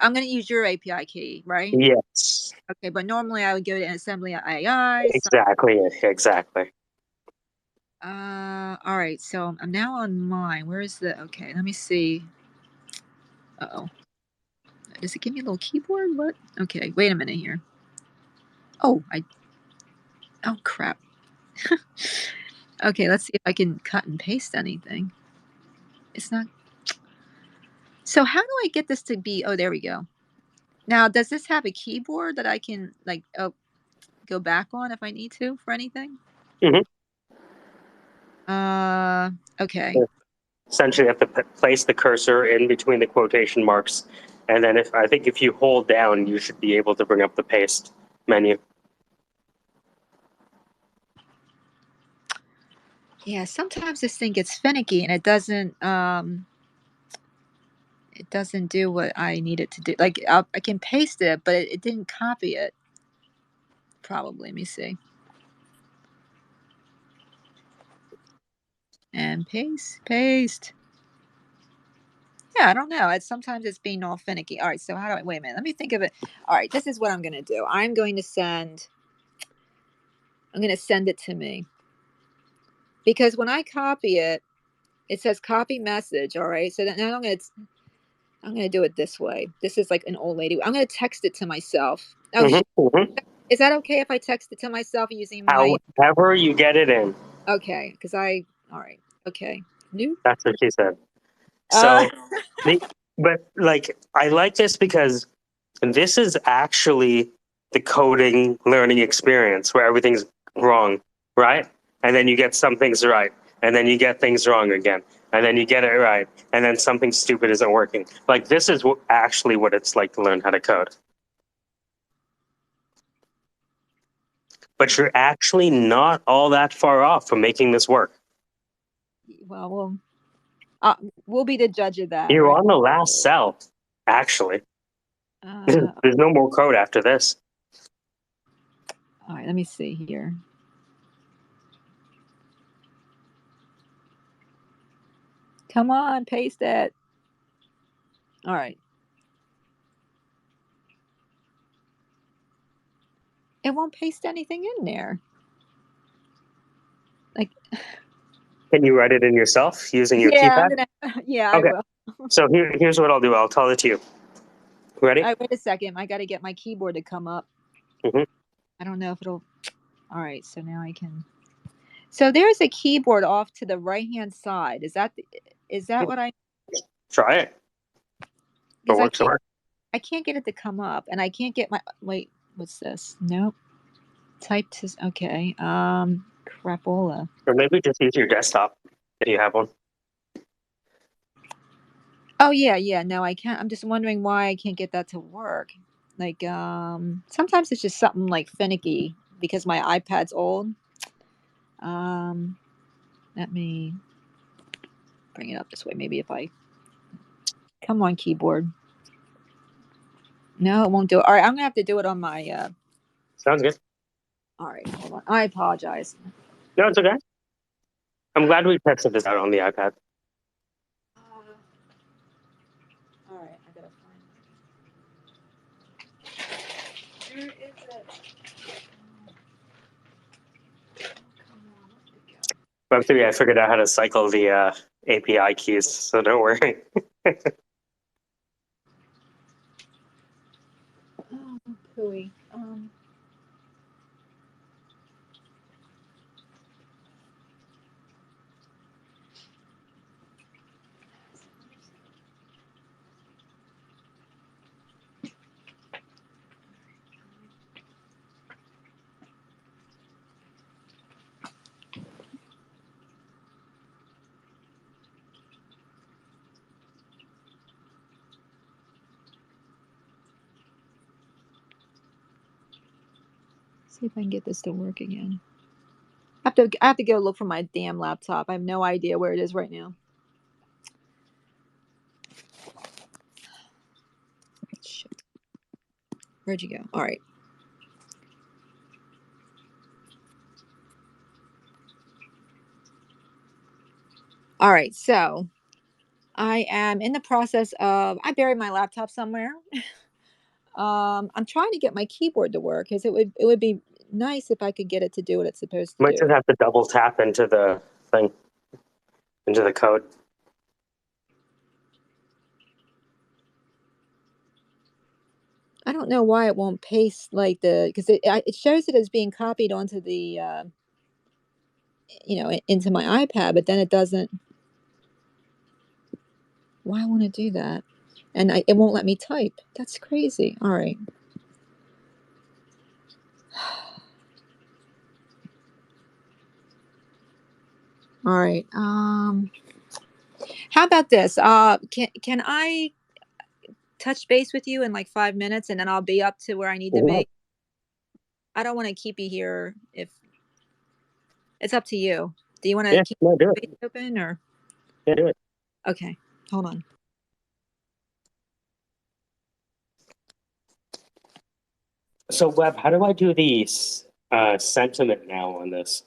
I'm going to use your API key, right?
Yes.
Okay. But normally I would go to assembly AI. So,
Exactly. Exactly.
all right. So I'm now on mine. Where is the? Okay. Let me see. Oh. Does it give me a little keyboard? What? Okay. Wait a minute here. Oh, oh crap. Okay, let's see if I can cut and paste anything. It's not. So how do I get this to be? Oh, there we go. Now, does this have a keyboard that I can like go back on if I need to for anything?
Mm-hmm.
Okay.
Essentially, you have to place the cursor in between the quotation marks, and then if you hold down, you should be able to bring up the paste menu.
Yeah, sometimes this thing gets finicky and it doesn't do what I need it to do. Like I can paste it, but it didn't copy it. Probably. Let me see. And paste. Yeah, I don't know. Sometimes it's being all finicky. All right, so how do I wait a minute? Let me think of it. All right, this is what I'm gonna do. I'm gonna send it to me. Because when I copy it, it says copy message. All right. So then now I'm gonna do it this way. This is like an old lady. I'm gonna text it to myself. Oh,
Mm-hmm. Mm-hmm.
is that okay if I text it to myself using my
However you get it in.
okay? Because all right. Okay. New.
That's what she said.
Uh
So, the, but like, I like this because this is actually the coding learning experience where everything's wrong, right? And then you get some things right, and then you get things wrong again, and then you get it right, and then something stupid isn't working. Like, this is actually what it's like to learn how to code. But you're actually not all that far off from making this work.
well, we'll be the judge of that,
You're
right?
on the last cell, actually.
Uh,
There's no more code after this.
all right. Let me see here. Come on, paste it. All right. it won't paste anything in there. Like,
Can you write it in yourself using your
yeah,
keypad?
yeah, I
Okay.
will.
So here's what I'll do. I'll tell it to you. Ready?
All right, wait a second. I got to get my keyboard to come up.
Mm-hmm.
I don't know if it'll. All right, so now I can. So there's a keyboard off to the right hand side. Is that what I?
Try it. If it
Because
works, it works.
I can't get it to come up, and I can't get my. Wait, what's this? Nope. Type to. Okay. Crapola.
Or maybe just use your desktop if you have one.
Oh yeah. No, I can't. I'm just wondering why I can't get that to work. Like, sometimes it's just something like finicky because my iPad's old. Let me bring it up this way. Maybe if I come on keyboard. No, it won't do it. All right, I'm gonna have to do it on my.
Sounds good.
All right, hold on. I apologize.
No, it's okay. I'm glad we tested this out on the iPad.
All right, I gotta find. Where is it? Come on, where'd it go?
Web3, I figured out how to cycle the API keys, so don't worry.
Oh, pooey. See if I can get this to work again. I have to go look for my damn laptop. I have no idea where it is right now. Shit. Where'd you go? All right. All right. So I am in the process of. I buried my laptop somewhere. I'm trying to get my keyboard to work because it would be nice if I could get it to do what it's supposed to
Might
do.
just have to double tap into the thing, into the code.
I don't know why it won't paste like because it shows it as being copied onto the into my iPad, but then it doesn't. Why won't it do that? And it won't let me type. That's crazy. All right. All right. How about this? Can I touch base with you in like 5 minutes, and then I'll be up to where I need to
Yeah,
be? I don't want to keep you here if it's up to you. Do you want to
yeah,
keep
no, do
space
it.
open or?
Yeah, do it.
Okay, hold on.
So, Web, how do I do the sentiment now on this?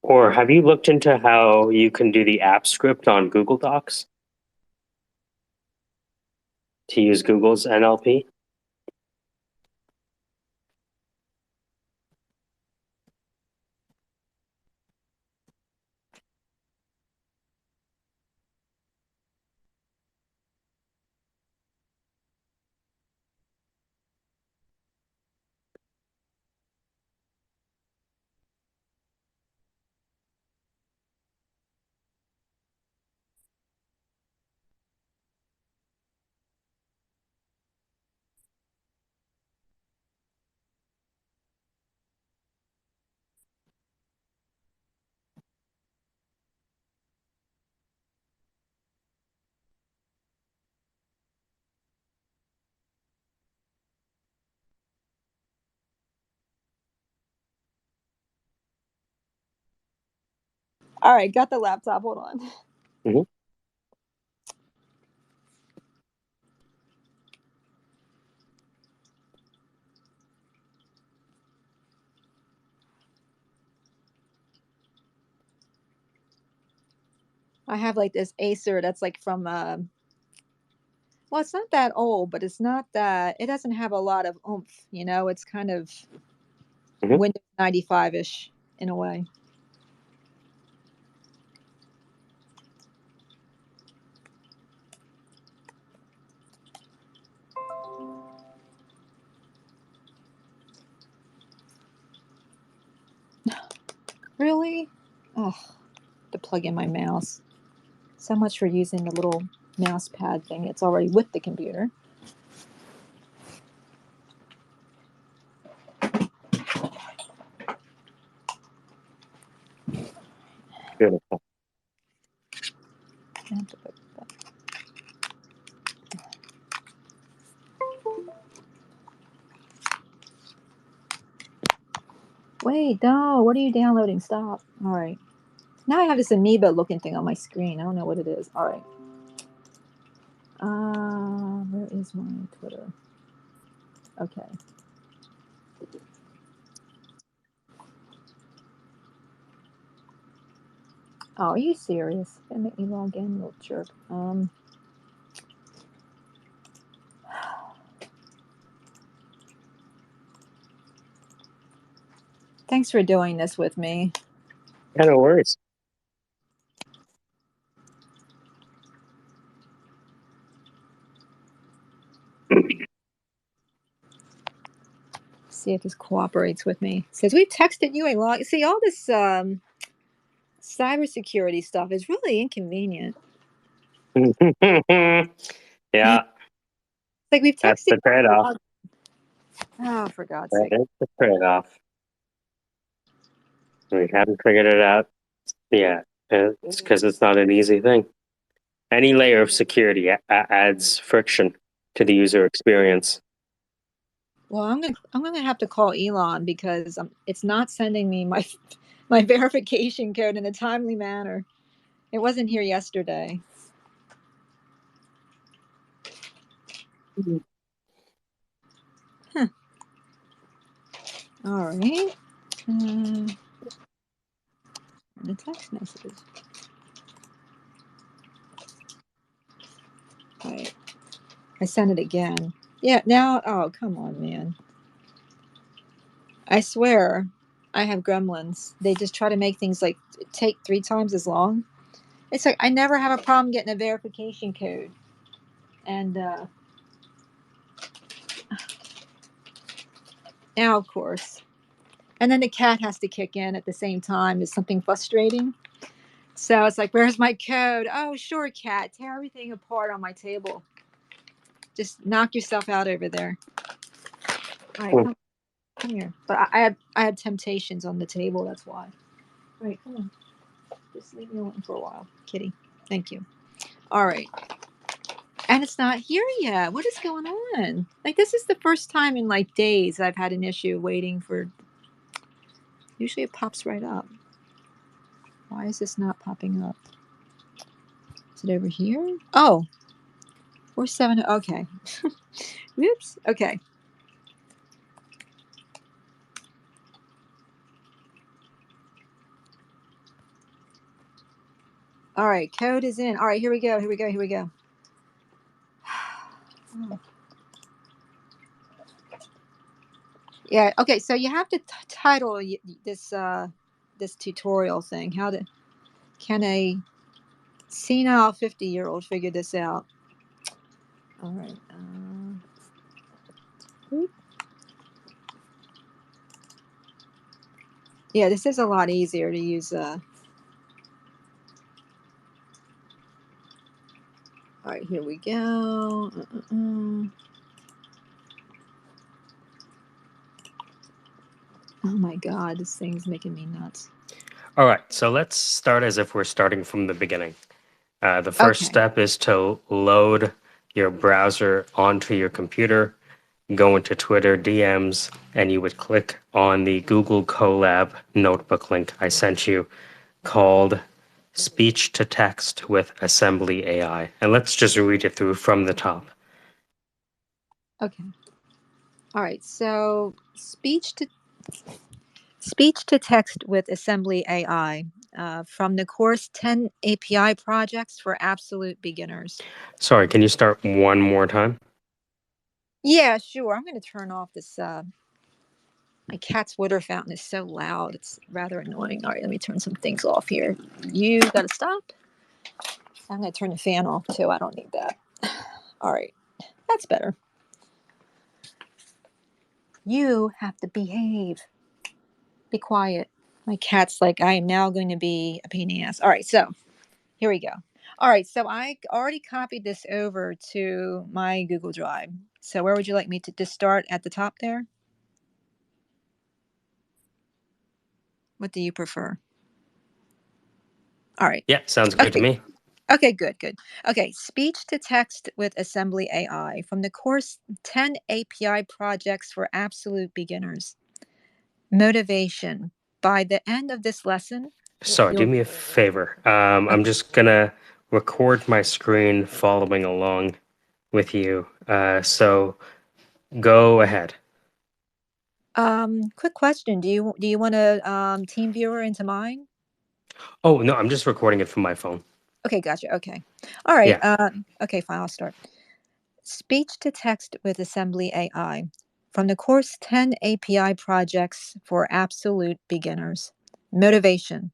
Or have you looked into how you can do the app script on Google Docs to use Google's NLP?
All right, got the laptop. Hold on.
Mm-hmm.
I have like this Acer that's like from Well, it's not that old, but it's not that it doesn't have a lot of oomph. You know, it's kind of
Mhm.
Windows 95 ish in a way. Really? Oh, to plug in my mouse. So much for using the little mouse pad thing. It's already with the computer.
Beautiful.
I have to put that- Wait, no. What are you downloading? Stop. All right. Now I have this amoeba looking thing on my screen. I don't know what it is. All right. Where is my Twitter? Okay. Oh, are you serious? That make me log in, little jerk. Thanks for doing this with me.
Yeah, no worries.
See if this cooperates with me. It says we've texted you a lot. See, all this cybersecurity stuff is really inconvenient.
Yeah,
Like we've
that's
texted
the
you a
trade-off.
lot. Oh, for God's
That
sake.
is the trade-off. We haven't figured it out yet. It's because it's not an easy thing. Any layer of security adds friction to the user experience.
Well, I'm gonna have to call Elon because it's not sending me my my verification code in a timely manner. It wasn't here yesterday. Huh. All right. The text messages. All right. I sent it again. Yeah. Now. Oh, come on, man. I swear, I have gremlins. They just try to make things like take 3 times as long. It's like I never have a problem getting a verification code, and now, of course, and then the cat has to kick in at the same time. Is something frustrating. So it's like, where's my code? Oh, sure, cat. Tear everything apart on my table. Just knock yourself out over there. All right, come here. But I had temptations on the table. That's why. All right, come on. Just leave me alone for a while, kitty. Thank you. All right. And it's not here yet. What is going on? Like, this is the first time in like days I've had an issue waiting for. Usually it pops right up. Why is this not popping up? Is it over here? Oh, we're 7. Okay. Whoops. Okay. All right. Code is in. All right. Here we go. Here we go. Here we go. Oh. Yeah. Okay. So you have to title this tutorial thing. Can a senile 50-year-old figure this out? All right. Yeah, this is a lot easier to use. All right, here we go. Oh my God, this thing's making me nuts.
All right, so let's start as if we're starting from the beginning. The first
Okay.
step is to load your browser onto your computer, go into Twitter DMs, and you would click on the Google Colab notebook link I sent you called Speech to Text with Assembly AI. And let's just read it through from the top.
Okay. All right, so speech to text with Assembly AI. from the course 10 API projects for absolute beginners.
Sorry, can you start one more time?
Yeah, sure. I'm going to turn off this. My cat's water fountain is so loud. It's rather annoying. All right, let me turn some things off here. You got to stop. I'm going to turn the fan off too. I don't need that. All right, that's better. You have to behave. Be quiet. My cat's like, I am now going to be a pain in the ass. All right, so here we go. All right, so I already copied this over to my Google Drive. So where would you like me to just start at the top there? What do you prefer? All right.
Yeah, sounds good to me.
Okay, good. Okay, speech to text with Assembly AI from the course 10 API projects for absolute beginners. Motivation. By the end of this lesson,
Sorry, do me a favor. I'm just gonna record my screen following along with you. So go ahead.
quick question. Do you want to team viewer into mine?
Oh, no, I'm just recording it from my phone.
Okay, gotcha. Okay. All right.
Yeah.
Okay, fine. I'll start. Speech to text with Assembly AI from the course 10 API projects for absolute beginners. Motivation.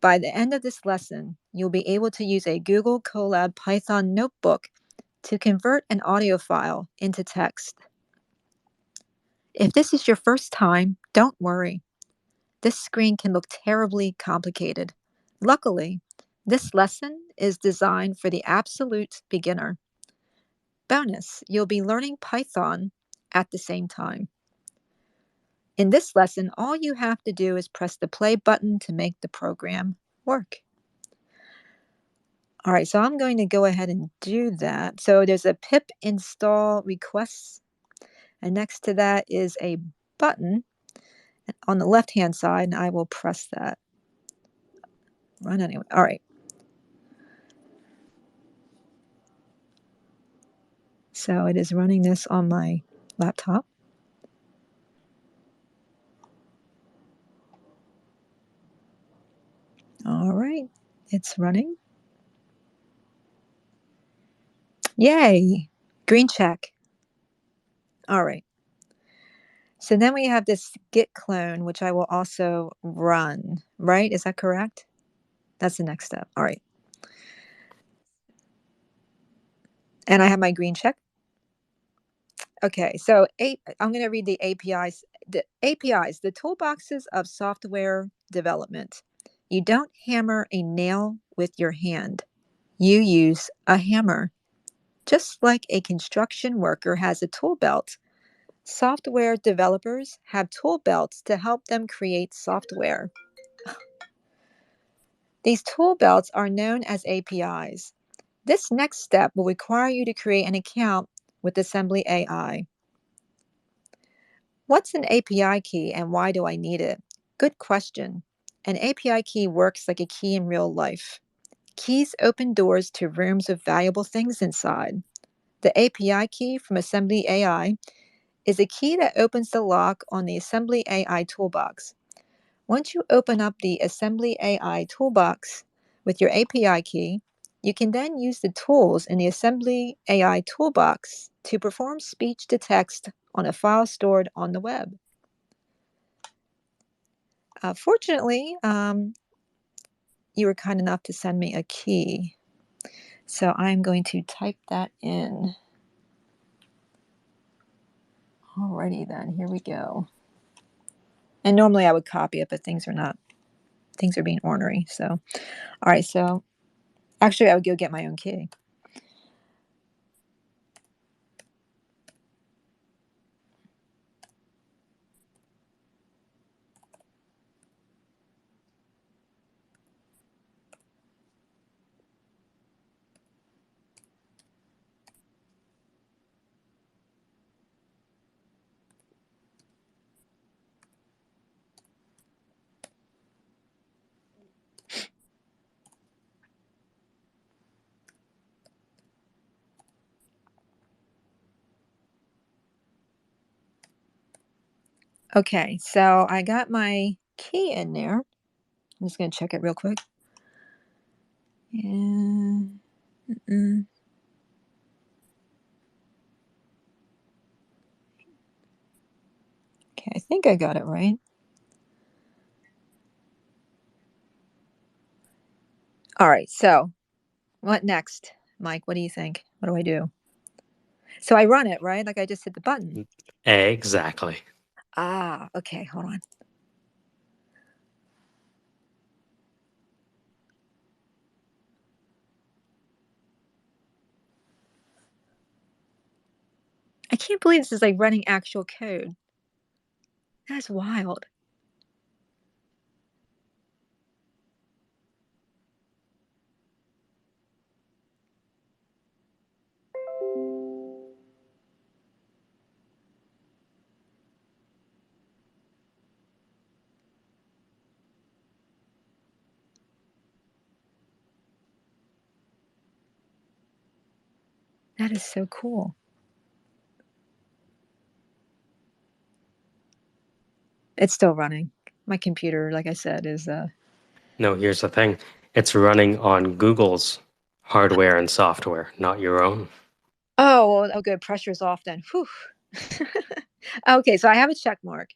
By the end of this lesson, you'll be able to use a Google Colab Python notebook to convert an audio file into text. If this is your first time, don't worry. This screen can look terribly complicated. Luckily, this lesson is designed for the absolute beginner. Bonus, you'll be learning Python at the same time. In this lesson, all you have to do is press the play button to make the program work. All right, so I'm going to go ahead and do that. So there's a pip install requests, and next to that is a button on the left-hand side, and I will press that. Run anyway. All right. So it is running this on my laptop. All right, it's running. Yay, green check. All right. So then we have this git clone, which I will also run, right? Is that correct? That's the next step. All right. And I have my green check. Okay, so I'm going to read the APIs. The APIs, the toolboxes of software development. You don't hammer a nail with your hand. You use a hammer. Just like a construction worker has a tool belt, software developers have tool belts to help them create software. These tool belts are known as APIs. This next step will require you to create an account with Assembly AI. What's an API key and why do I need it? Good question. An API key works like a key in real life. Keys open doors to rooms with valuable things inside. The API key from Assembly AI is a key that opens the lock on the Assembly AI toolbox. Once you open up the Assembly AI toolbox with your API key, you can then use the tools in the Assembly AI toolbox to perform speech to text on a file stored on the web. Fortunately, you were kind enough to send me a key. So I'm going to type that in. Alrighty then, here we go. And normally I would copy it, but things are being ornery. So, all right, so actually I would go get my own key. Okay, so I got my key in there. I'm just going to check it real quick. Yeah. Mm-mm. Okay, I think I got it right. All right, so what next, Mike? What do you think? What do I do? So I run it, right? Like I just hit the button.
Exactly.
Ah, okay, hold on. I can't believe this is like running actual code. That's wild. That is so cool. It's still running. My computer, like I said, is
No, here's the thing. It's running on Google's hardware and software, not your own.
oh, good. Pressure's off then. Whew. Okay, so I have a check mark.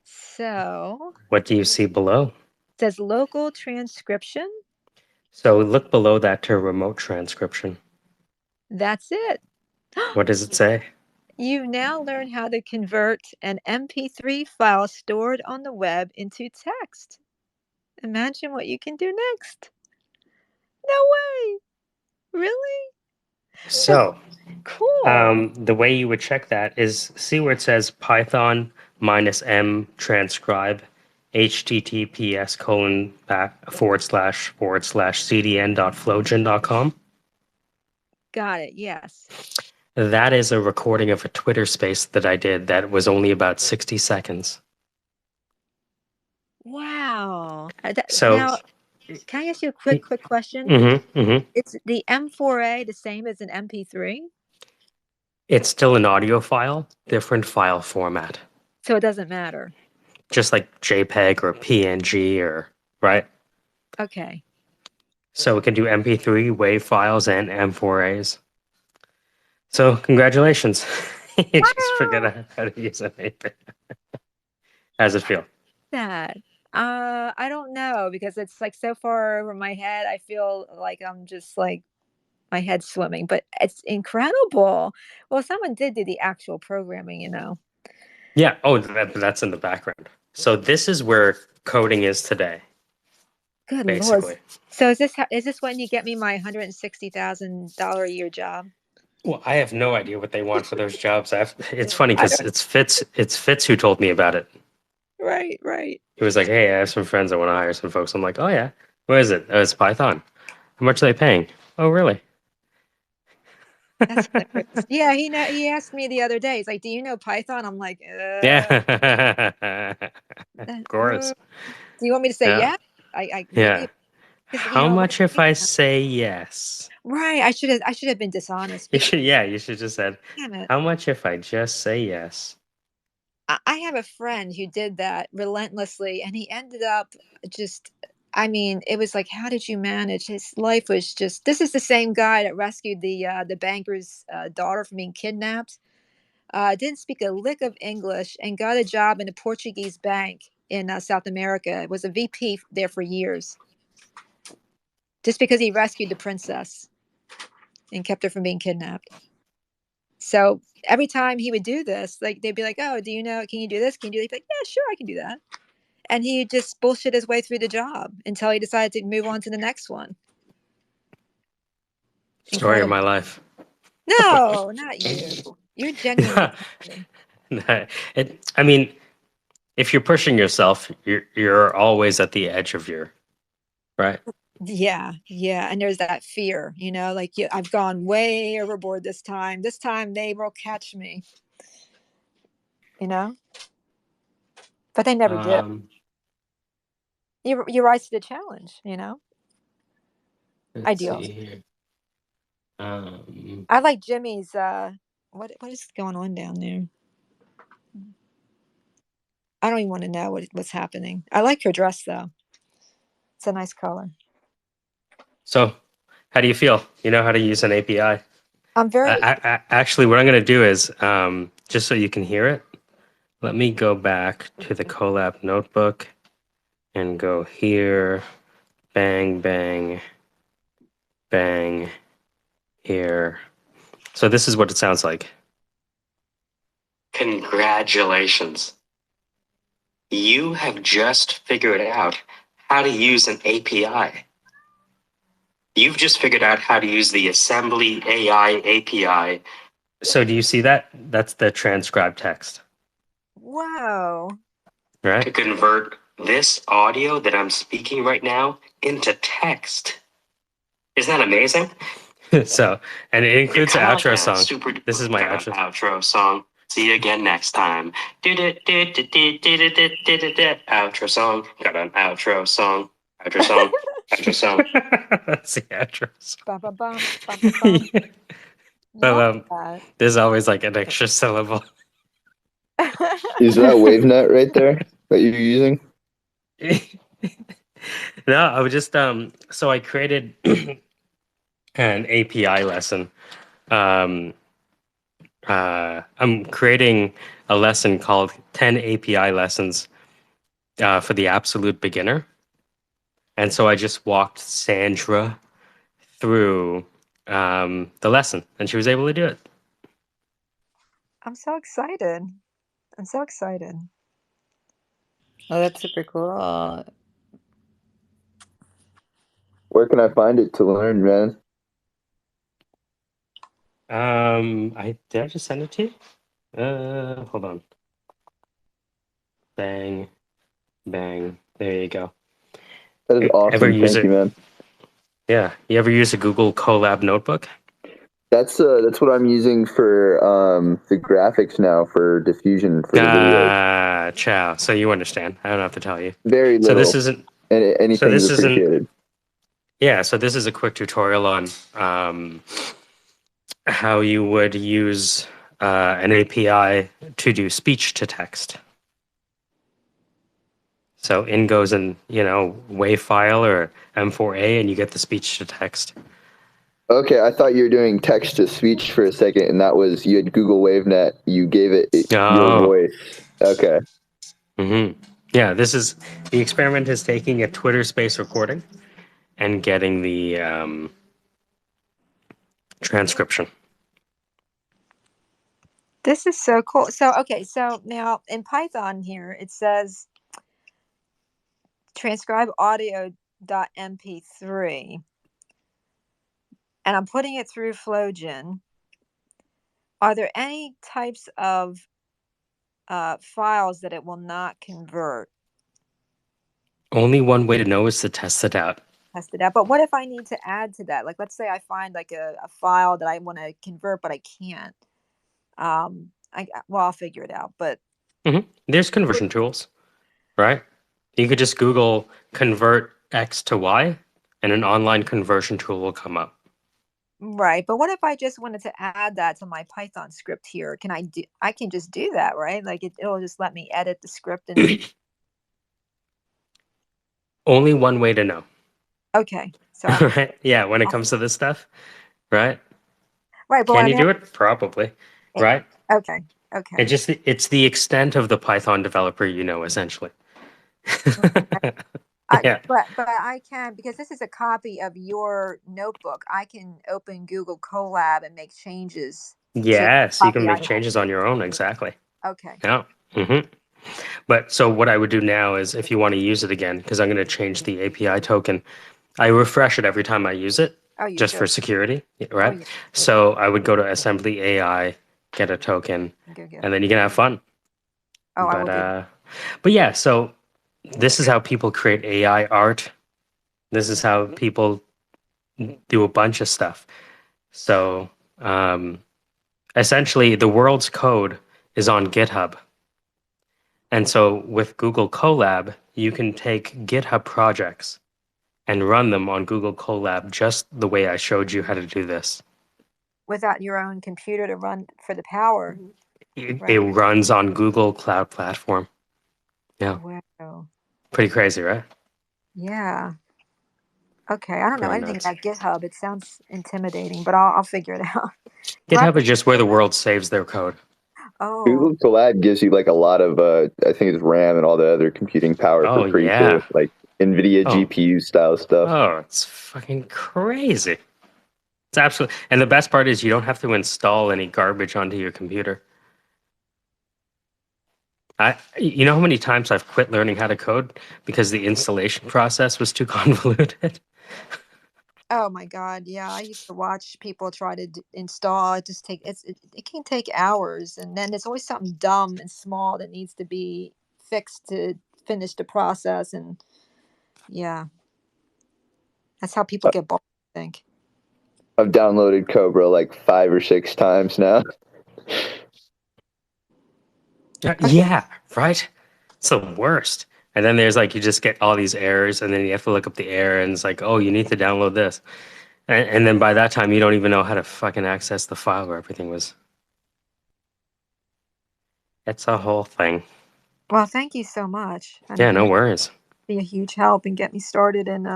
So
What do you see below?
it says local transcription.
So look below that to remote transcription.
That's it.
What does it say?
You've now learned how to convert an MP3 file stored on the web into text. Imagine what you can do next. No way. Really?
So,
Cool.
the way you would check that is see where it says Python -m transcribe https://cdn.flogen.com.
Got it. Yes.
That is a recording of a Twitter space that I did that was only about 60 seconds.
Wow.
So,
Now, can I ask you a quick question? Is the M4A the same as an MP3?
It's still an audio file, different file format.
So it doesn't matter.
Just like JPEG or PNG or, right?
Okay.
So it can do MP3, WAV files, and M4As. So congratulations. You just figured out how to use anything. How does it feel?
That. I don't know because it's like so far over my head. I feel like I'm just like my head's swimming, but it's incredible. Well, someone did do the actual programming, you know.
Yeah. Oh, that's in the background. So this is where coding is today,
Good Lord.
basically.
So is this when you get me my $160,000 a year job?
Well, I have no idea what they want for those jobs. It's funny
I
because
don't.
it's Fitz who told me about it.
Right, right.
He was like, "Hey, I have some friends that want to hire some folks." I'm like, "Oh yeah, where is it? Oh, it's Python. How much are they paying? Oh, really?"
That's hilarious. Yeah, he asked me the other day. He's like, "Do you know Python?" I'm like,
Yeah, of course.
Do you want me to say
Yeah,
yeah? I maybe
yeah.
because
How
what
much if I say yes?
right. I should have been dishonest
You
because
should, yeah, you should just said,
damn it.
how much if I just say yes?
I have a friend who did that relentlessly and he ended up just I mean, it was like, how did you manage? His life was just this is the same guy that rescued the banker's daughter from being kidnapped. Didn't speak a lick of English and got a job in a Portuguese bank in South America. Was a VP there for years, just because he rescued the princess and kept her from being kidnapped. So every time he would do this, like they'd be like, "Oh, do you know? Can you do this? Can you do?" He'd be like, "Yeah, sure, I can do that." And he just bullshit his way through the job until he decided to move on to the next one.
Story of
Incredible.
my life.
No, not you. You're genuinely funny.
I mean, if you're pushing yourself, you're always at the edge of your right.
Yeah, yeah. And there's that fear, like I've gone way overboard this time. This time they will catch me, you know? But they never did.
Um,
You rise to the challenge.
let's
Ideal.
see here. Um,
I like Jimmy's what is going on down there? I don't even want to know what's happening. I like your dress though. It's a nice color.
So, how do you feel? You know how to use an API?
I'm very
Actually, what I'm going to do is, just so you can hear it, let me go back to the Colab notebook and go here, bang, bang, bang, here. So this is what it sounds like. Congratulations. You have just figured out how to use an API. You've just figured out how to use the Assembly AI API. So do you see that? That's the transcribed text.
wow.
Right? To convert this audio that I'm speaking right now into text. Isn't that amazing? So, and it includes the outro song. This is my outro song. See you again next time. Outro song. Got an outro song. Outro song. Outro song. That's the outro song.
Bum, bum, bum, bum, bum, bum.
But
Love that.
there's always like an extra syllable.
Is that WaveNet right there that you're using?
No, I was just so I created an API lesson. I'm creating a lesson called 10 API lessons for the absolute beginner. And so I just walked Sandra through the lesson, and she was able to do it.
I'm so excited. I'm so excited.
Oh, that's super cool.
Where can I find it to learn, man?
Did I just send it to you? Hold on. Bang, bang. There you go.
That is
Ever
awesome.
use
Thank
it?
you, man.
Yeah. You ever use a Google Colab notebook?
That's what I'm using for the graphics now for diffusion for the videos.
Ciao. So you understand. I don't have to tell you.
Very
So this
little.
isn't.
And
So
anything is
this isn't.
appreciated.
Yeah. So this is a quick tutorial on how you would use an API to do speech to text. So in goes an WAV file or M4A, and you get the speech to text.
Okay, I thought you were doing text to speech for a second, and that was you had Google WaveNet. You gave it your
Oh.
voice. Okay.
Mm-hmm. Yeah, the experiment is taking a Twitter space recording and getting the transcription.
This is so cool. So, okay, so now in Python here, it says transcribe audio.mp3. And I'm putting it through Flogen. Are there any types of files that it will not convert?
Only one way to know is to test it out.
Test it out. But what if I need to add to that? Like, let's say I find like a file that I want to convert, but I can't. I'll figure it out. But
there's conversion tools, right? You could just Google convert X to Y, and an online conversion tool will come up.
Right, but what if I just wanted to add that to my Python script here? I can just do that, right? Like it'll just let me edit the script and
Only one way to know.
okay. So
right? Yeah, when it comes to this stuff, right?
Right, but
Can you do it? Probably, right?
Okay.
It's the extent of the Python developer, essentially. Yeah.
But I can, because this is a copy of your notebook. I can open Google Colab and make changes.
Yes, you can make changes on your own. Exactly.
Okay.
Yeah. But so what I would do now is, if you want to use it again, because I'm going to change the API token, I refresh it every time I use it, just for security, right?
yeah.
So I would go to Assembly AI, get a token, and then you can have fun.
Oh, I will do.
But yeah, so this is how people create AI art. This is how people do a bunch of stuff. So essentially, the world's code is on GitHub. And so with Google Colab, you can take GitHub projects and run them on Google Colab just the way I showed you how to do this.
Without your own computer to run for the power.
It runs on Google Cloud Platform. Yeah.
Wow.
Pretty crazy, right?
Yeah. Okay. I don't know
Pretty
anything
nuts.
about GitHub. It sounds intimidating, but I'll figure it out. Glad
GitHub
to.
is just where the world saves their code.
Oh.
Google Colab gives you like a lot of I think it's RAM and all the other computing power for
Oh
free
yeah.
too, like NVIDIA
Oh.
GPU style stuff.
Oh, it's fucking crazy. It's absolutely, and the best part is you don't have to install any garbage onto your computer. You know how many times I've quit learning how to code because the installation process was too convoluted?
Oh my God. Yeah. I used to watch people try to install. It just it can take hours. And then there's always something dumb and small that needs to be fixed to finish the process. And yeah, that's how people get bored, I think.
I've downloaded Cobra like 5 or 6 times now.
Okay.
Yeah, right? It's the worst. And then there's like, you just get all these errors, and then you have to look up the error, and it's like, oh, you need to download this. And then by that time, you don't even know how to fucking access the file where everything was. It's a whole thing.
Well, thank you so much.
Yeah,
And
no worries.
be a huge help and get me started in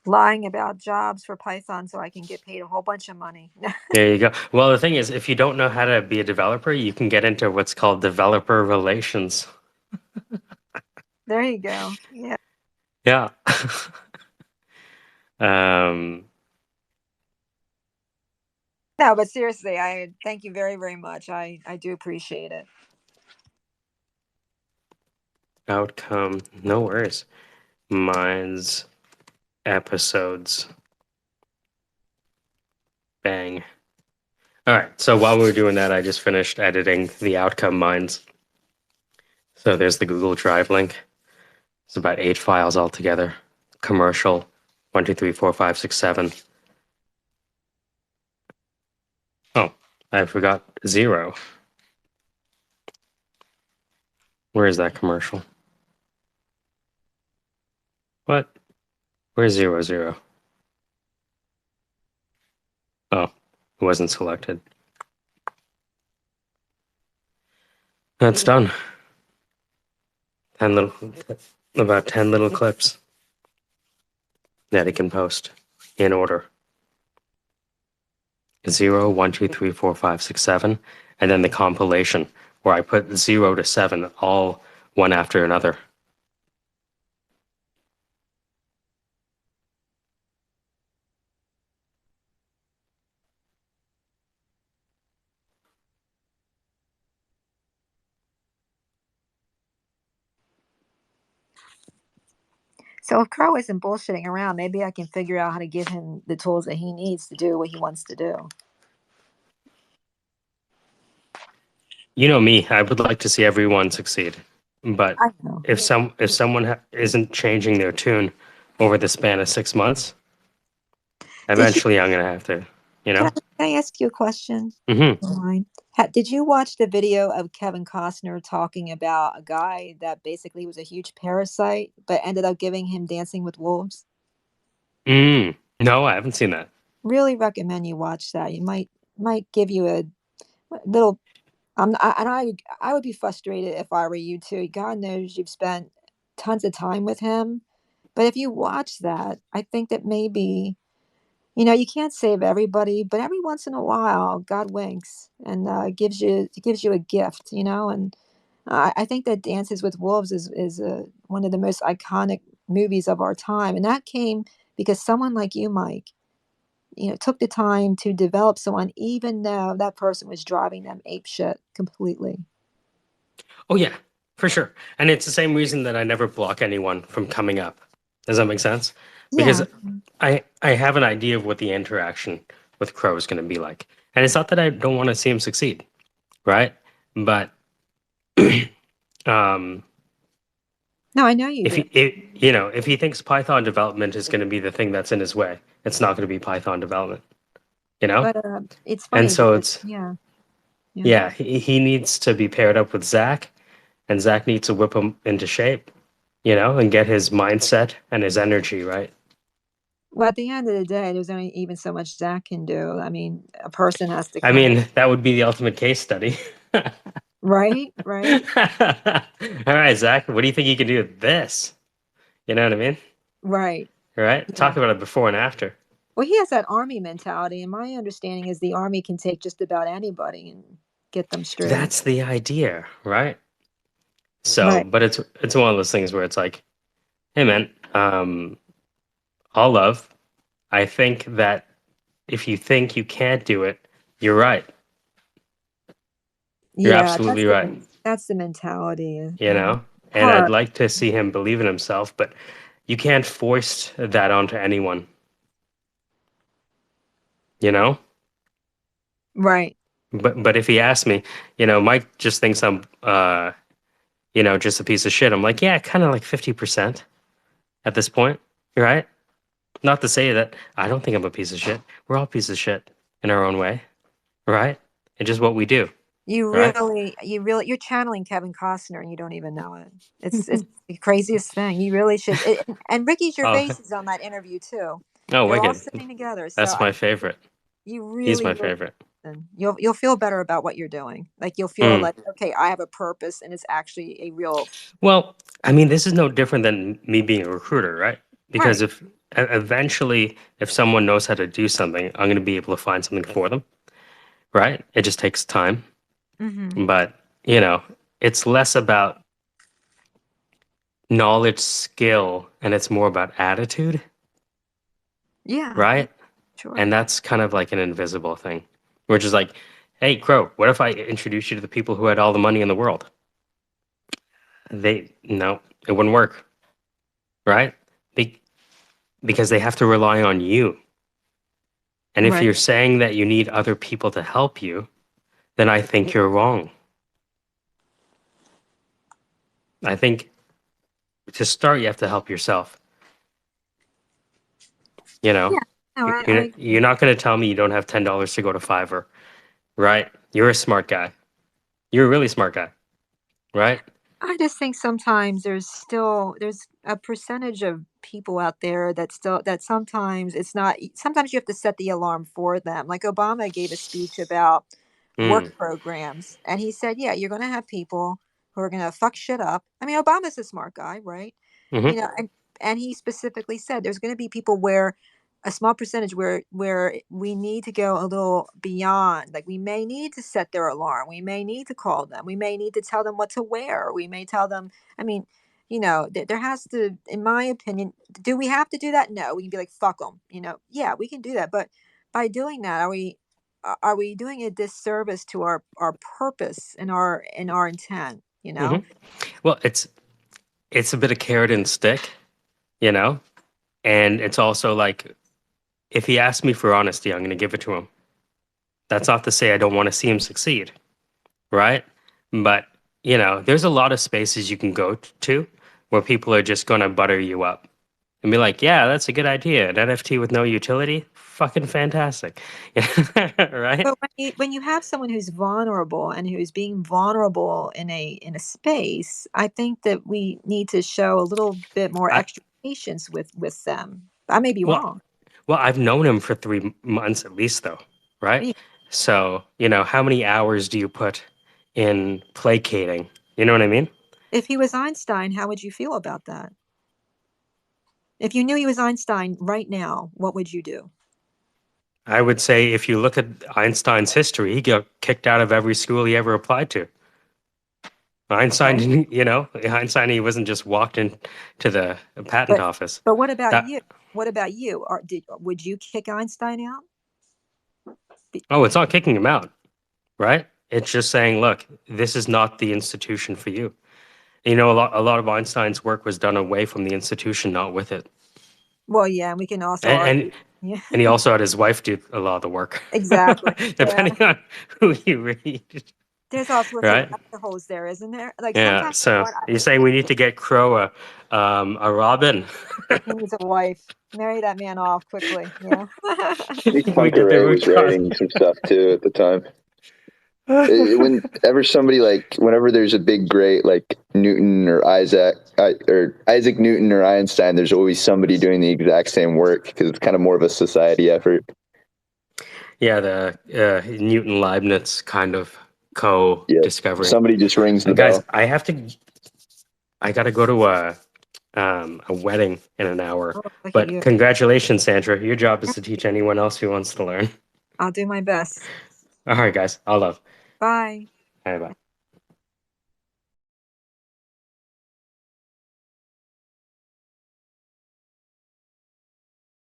lying about jobs for Python so I can get paid a whole bunch of money.
There you go. Well, the thing is, if you don't know how to be a developer, you can get into what's called developer relations.
There you go. Yeah.
Yeah. um,
No, but seriously, I thank you very, very much. I do appreciate it.
outcome, no worries. Minds, episodes, bang. All right. So while we were doing that, I just finished editing the outcome minds. So there's the Google Drive link. It's about 8 files altogether. Commercial, 1, 2, 3, 4, 5, 6, 7. Oh, I forgot 0. Where is that commercial? What? Where's 0, 0? Oh, it wasn't selected. That's done. 10 little, about 10 little clips that it can post in order. 0, 1, 2, 3, 4, 5, 6, 7, and then the compilation where I put 0 to 7 all one after another.
So if Crow isn't bullshitting around, maybe I can figure out how to give him the tools that he needs to do what he wants to do.
You know me, I would like to see everyone succeed, but
I know.
if someone isn't changing their tune over the span of 6 months,
Did you
eventually I'm gonna have to, you know.
can I ask you a question?
Mm-hmm.
Mine. Did you watch the video of Kevin Costner talking about a guy that basically was a huge parasite, but ended up giving him Dancing with Wolves?
No, I haven't seen that.
Really recommend you watch that. You might give you a little. I would be frustrated if I were you too. God knows you've spent tons of time with him, but if you watch that, I think that maybe you can't save everybody, but every once in a while, God winks and gives you a gift, and I think that Dances with Wolves is one of the most iconic movies of our time, and that came because someone like you, Mike, took the time to develop someone, even though that person was driving them ape shit completely.
Oh yeah, for sure. And it's the same reason that I never block anyone from coming up. Does that make sense?
Yeah.
Because I have an idea of what the interaction with Crow is going to be like, and it's not that I don't want to see him succeed, right? But um,
No, I know you
if
do.
if he thinks Python development is going to be the thing that's in his way, it's not going to be Python development, you know.
But it's
And
funny
so
because
it's
yeah.
yeah, he needs to be paired up with Zach, and Zach needs to whip him into shape, and get his mindset and his energy right.
Well, at the end of the day, there's only even so much Zach can do. I mean, a person has to
I
kind of.
mean, that would be the ultimate case study.
Right, right,
All right, Zach, what do you think you can do with this? You know what I mean?
right.
All right,
Yeah.
talk about it before and after.
Well, he has that army mentality, and my understanding is the army can take just about anybody and get them straight.
That's the idea, right? So,
Right.
but it's one of those things where it's like, hey man, all love. I think that if you think you can't do it, you're right. You're
Yeah,
absolutely right.
that's the mentality.
You know, and I'd
Hard.
like to see him believe in himself, but you can't force that onto anyone. You know,
Right.
but if he asks me, you know, Mike just thinks I'm you know, just a piece of shit. I'm like, yeah, kind of like 50% at this point, right? Not to say that I don't think I'm a piece of shit. We're all pieces of shit in our own way, right? It's just what we do, right?
You're channeling Kevin Costner, and you don't even know it. It's the craziest thing. You really should. And Ricky
Oh,
Gervais is on that interview too.
oh,
They're all
wicked.
sitting together. So
That's my favorite.
you
He's
really,
my
really,
favorite.
listen. You'll feel better about what you're doing. Like you'll feel
Mm.
like, okay, I have a purpose, and it's actually a real
Well, I mean, this is no different than me being a recruiter, right? Because
right.
if eventually, if someone knows how to do something, I'm going to be able to find something for them, right? It just takes time.
Mm-hmm.
But, you know, it's less about knowledge, skill, and it's more about attitude,
Yeah,
right?
sure.
And that's kind of like an invisible thing. Which is like, hey, Crow, what if I introduce you to the people who had all the money in the world? No, it wouldn't work, right? Be- because they have to rely on you. And if
Right.
you're saying that you need other people to help you, then I think you're wrong. I think to start, you have to help yourself. You know,
Yeah. No, I
you're not going to tell me you don't have $10 to go to Fiverr, right? You're a smart guy. You're a really smart guy, right?
I just think sometimes there's a percentage of people out there that sometimes it's not sometimes you have to set the alarm for them. Like Obama gave a speech about
Mm,
work programs and he said, yeah, you're going to have people who are going to fuck shit up. I mean, Obama's a smart guy, right? You
hmm
know, and he specifically said there's going to be people where a small percentage where we need to go a little beyond, like we may need to set their alarm, we may need to call them, we may need to tell them what to wear, we may tell them, I mean, you know, there has to, in my opinion, do we have to do that? No, we can be like, fuck them, you know. Yeah, we can do that, but by doing that, are we doing a disservice to our purpose and our intent, you
hmm
know?
Well, it's a bit of carrot and stick, you know, and it's also like if he asks me for honesty, I'm going to give it to him. That's not to say I don't want to see him succeed, right? But you know, there's a lot of spaces you can go to where people are just going to butter you up and be like, "Yeah, that's a good idea. An NFT with no utility, fucking fantastic," right?
But when you have someone who's vulnerable and who's being vulnerable in a space, I think that we need to show a little bit more
I
extra patience with them. I may be
well,
wrong.
well, I've known him for 3 months at least, though, right?
Yeah.
So you know, how many hours do you put in placating? You know what I mean?
If he was Einstein, how would you feel about that? If you knew he was Einstein right now, what would you do?
I would say if you look at Einstein's history, he got kicked out of every school he ever applied to. Einstein
Okay.
didn't, you know, Einstein, he wasn't just walked into the patent
But
office.
but what about
That,
you? What about you? Would you kick Einstein out? Be-
oh, it's not kicking him out, right? It's just saying, look, this is not the institution for you. You know, a lot of Einstein's work was done away from the institution, not with it.
Well, yeah, and we can also
And,
argue.
and,
Yeah,
and he also had his wife do a lot of the work,
exactly. Yeah.
depending on who you read,
There's all sorts of
right?
rabbit holes there, isn't there? Like
Yeah.
sometimes
So
what
you're saying we need to get Crow a Robin?
he needs a wife. Marry that man off quickly. Yeah.
I think
We did the
Punkaray
root
was
cause.
writing some stuff too at the time. Whenever somebody whenever there's a big great like Newton or Isaac Newton or Einstein, there's always somebody doing the exact same work because it's kind of more of a society effort.
Yeah, the Newton Leibniz kind of co-discovery.
Somebody just rings the
Guys,
bell.
I gotta go to a wedding in an hour.
Oh, look at
But
you.
congratulations, Sandra. Your job is to teach anyone else who wants to learn.
I'll do my best.
All right, guys. I'll love.
Bye.
Bye bye.